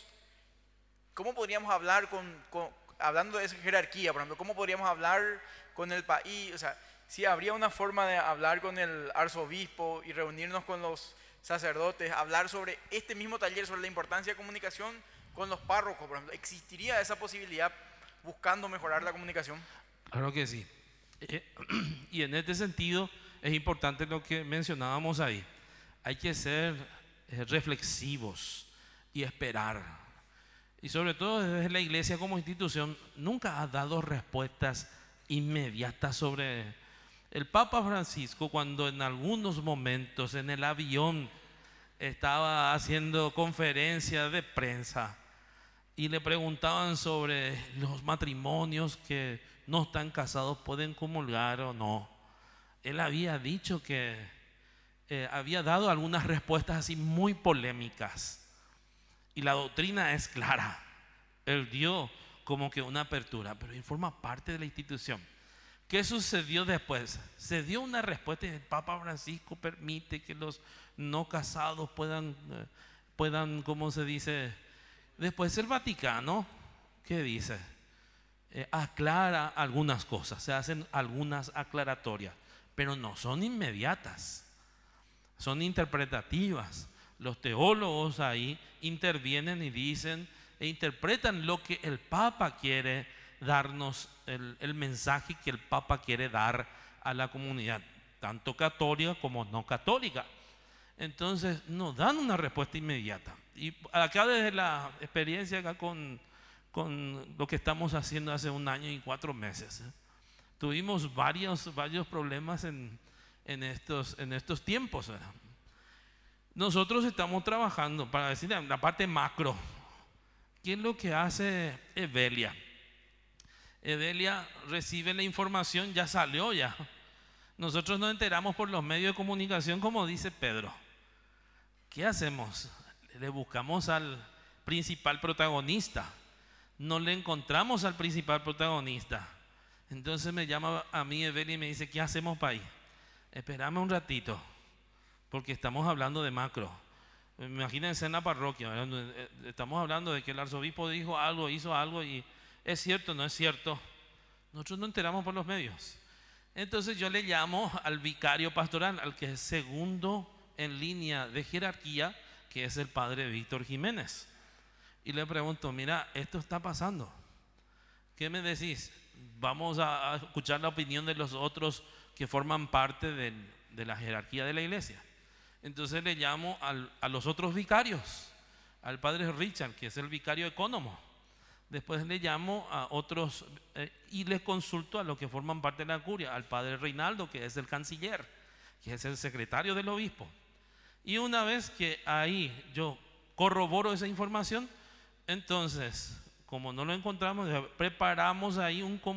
hablar hablando de esa jerarquía, por ejemplo, cómo podríamos hablar con el país? O sea, si habría una forma de hablar con el arzobispo y reunirnos con los sacerdotes, hablar sobre este mismo taller, sobre la importancia de comunicación con los párrocos, por ejemplo. ¿Existiría esa posibilidad buscando mejorar la comunicación? Claro que sí. Y en este sentido es importante lo que mencionábamos ahí. Hay que ser reflexivos y esperar. Y sobre todo desde la iglesia como institución nunca ha dado respuestas inmediatas sobre... El Papa Francisco, cuando en algunos momentos en el avión estaba haciendo conferencia de prensa y le preguntaban sobre los matrimonios que no están casados, ¿pueden comulgar o no? Él había dicho que había dado algunas respuestas así muy polémicas. Y la doctrina es clara. Él dio como que una apertura, pero él forma parte de la institución. ¿Qué sucedió después? Se dio una respuesta y el Papa Francisco permite que los no casados puedan, ¿cómo se dice? Después el Vaticano, ¿qué dice? Aclara algunas cosas, se hacen algunas aclaratorias, pero no son inmediatas, son interpretativas. Los teólogos ahí intervienen y dicen e interpretan lo que el Papa quiere darnos, el mensaje que el Papa quiere dar a la comunidad, tanto católica como no católica. Entonces nos dan una respuesta inmediata. Y acá desde la experiencia acá con lo que estamos haciendo hace 1 año y 4 meses, tuvimos varios problemas en estos tiempos. Nosotros estamos trabajando, para decir la parte macro, ¿qué es lo que hace Evelia? Evelia recibe la información, ya salió ya. Nosotros nos enteramos por los medios de comunicación, como dice Pedro. ¿Qué hacemos? Le buscamos al principal protagonista. No le encontramos al principal protagonista. Entonces me llama a mí Evelia y me dice, ¿qué hacemos para ahí? Espérame un ratito, porque estamos hablando de macro. Imagínense en la parroquia, ¿verdad? Estamos hablando de que el arzobispo dijo algo, hizo algo y ¿es cierto o no es cierto? Nosotros no enteramos por los medios. Entonces yo le llamo al vicario pastoral, al que es segundo en línea de jerarquía, que es el padre Víctor Jiménez. Y le pregunto, mira, esto está pasando. ¿Qué me decís? Vamos a escuchar la opinión de los otros que forman parte de la jerarquía de la iglesia. Entonces le llamo a los otros vicarios, al padre Richard, que es el vicario ecónomo. Después le llamo a otros y les consulto a los que forman parte de la curia, al padre Reinaldo, que es el canciller, que es el secretario del obispo. Y una vez que ahí yo corroboro esa información, entonces, como no lo encontramos, preparamos ahí un comunicado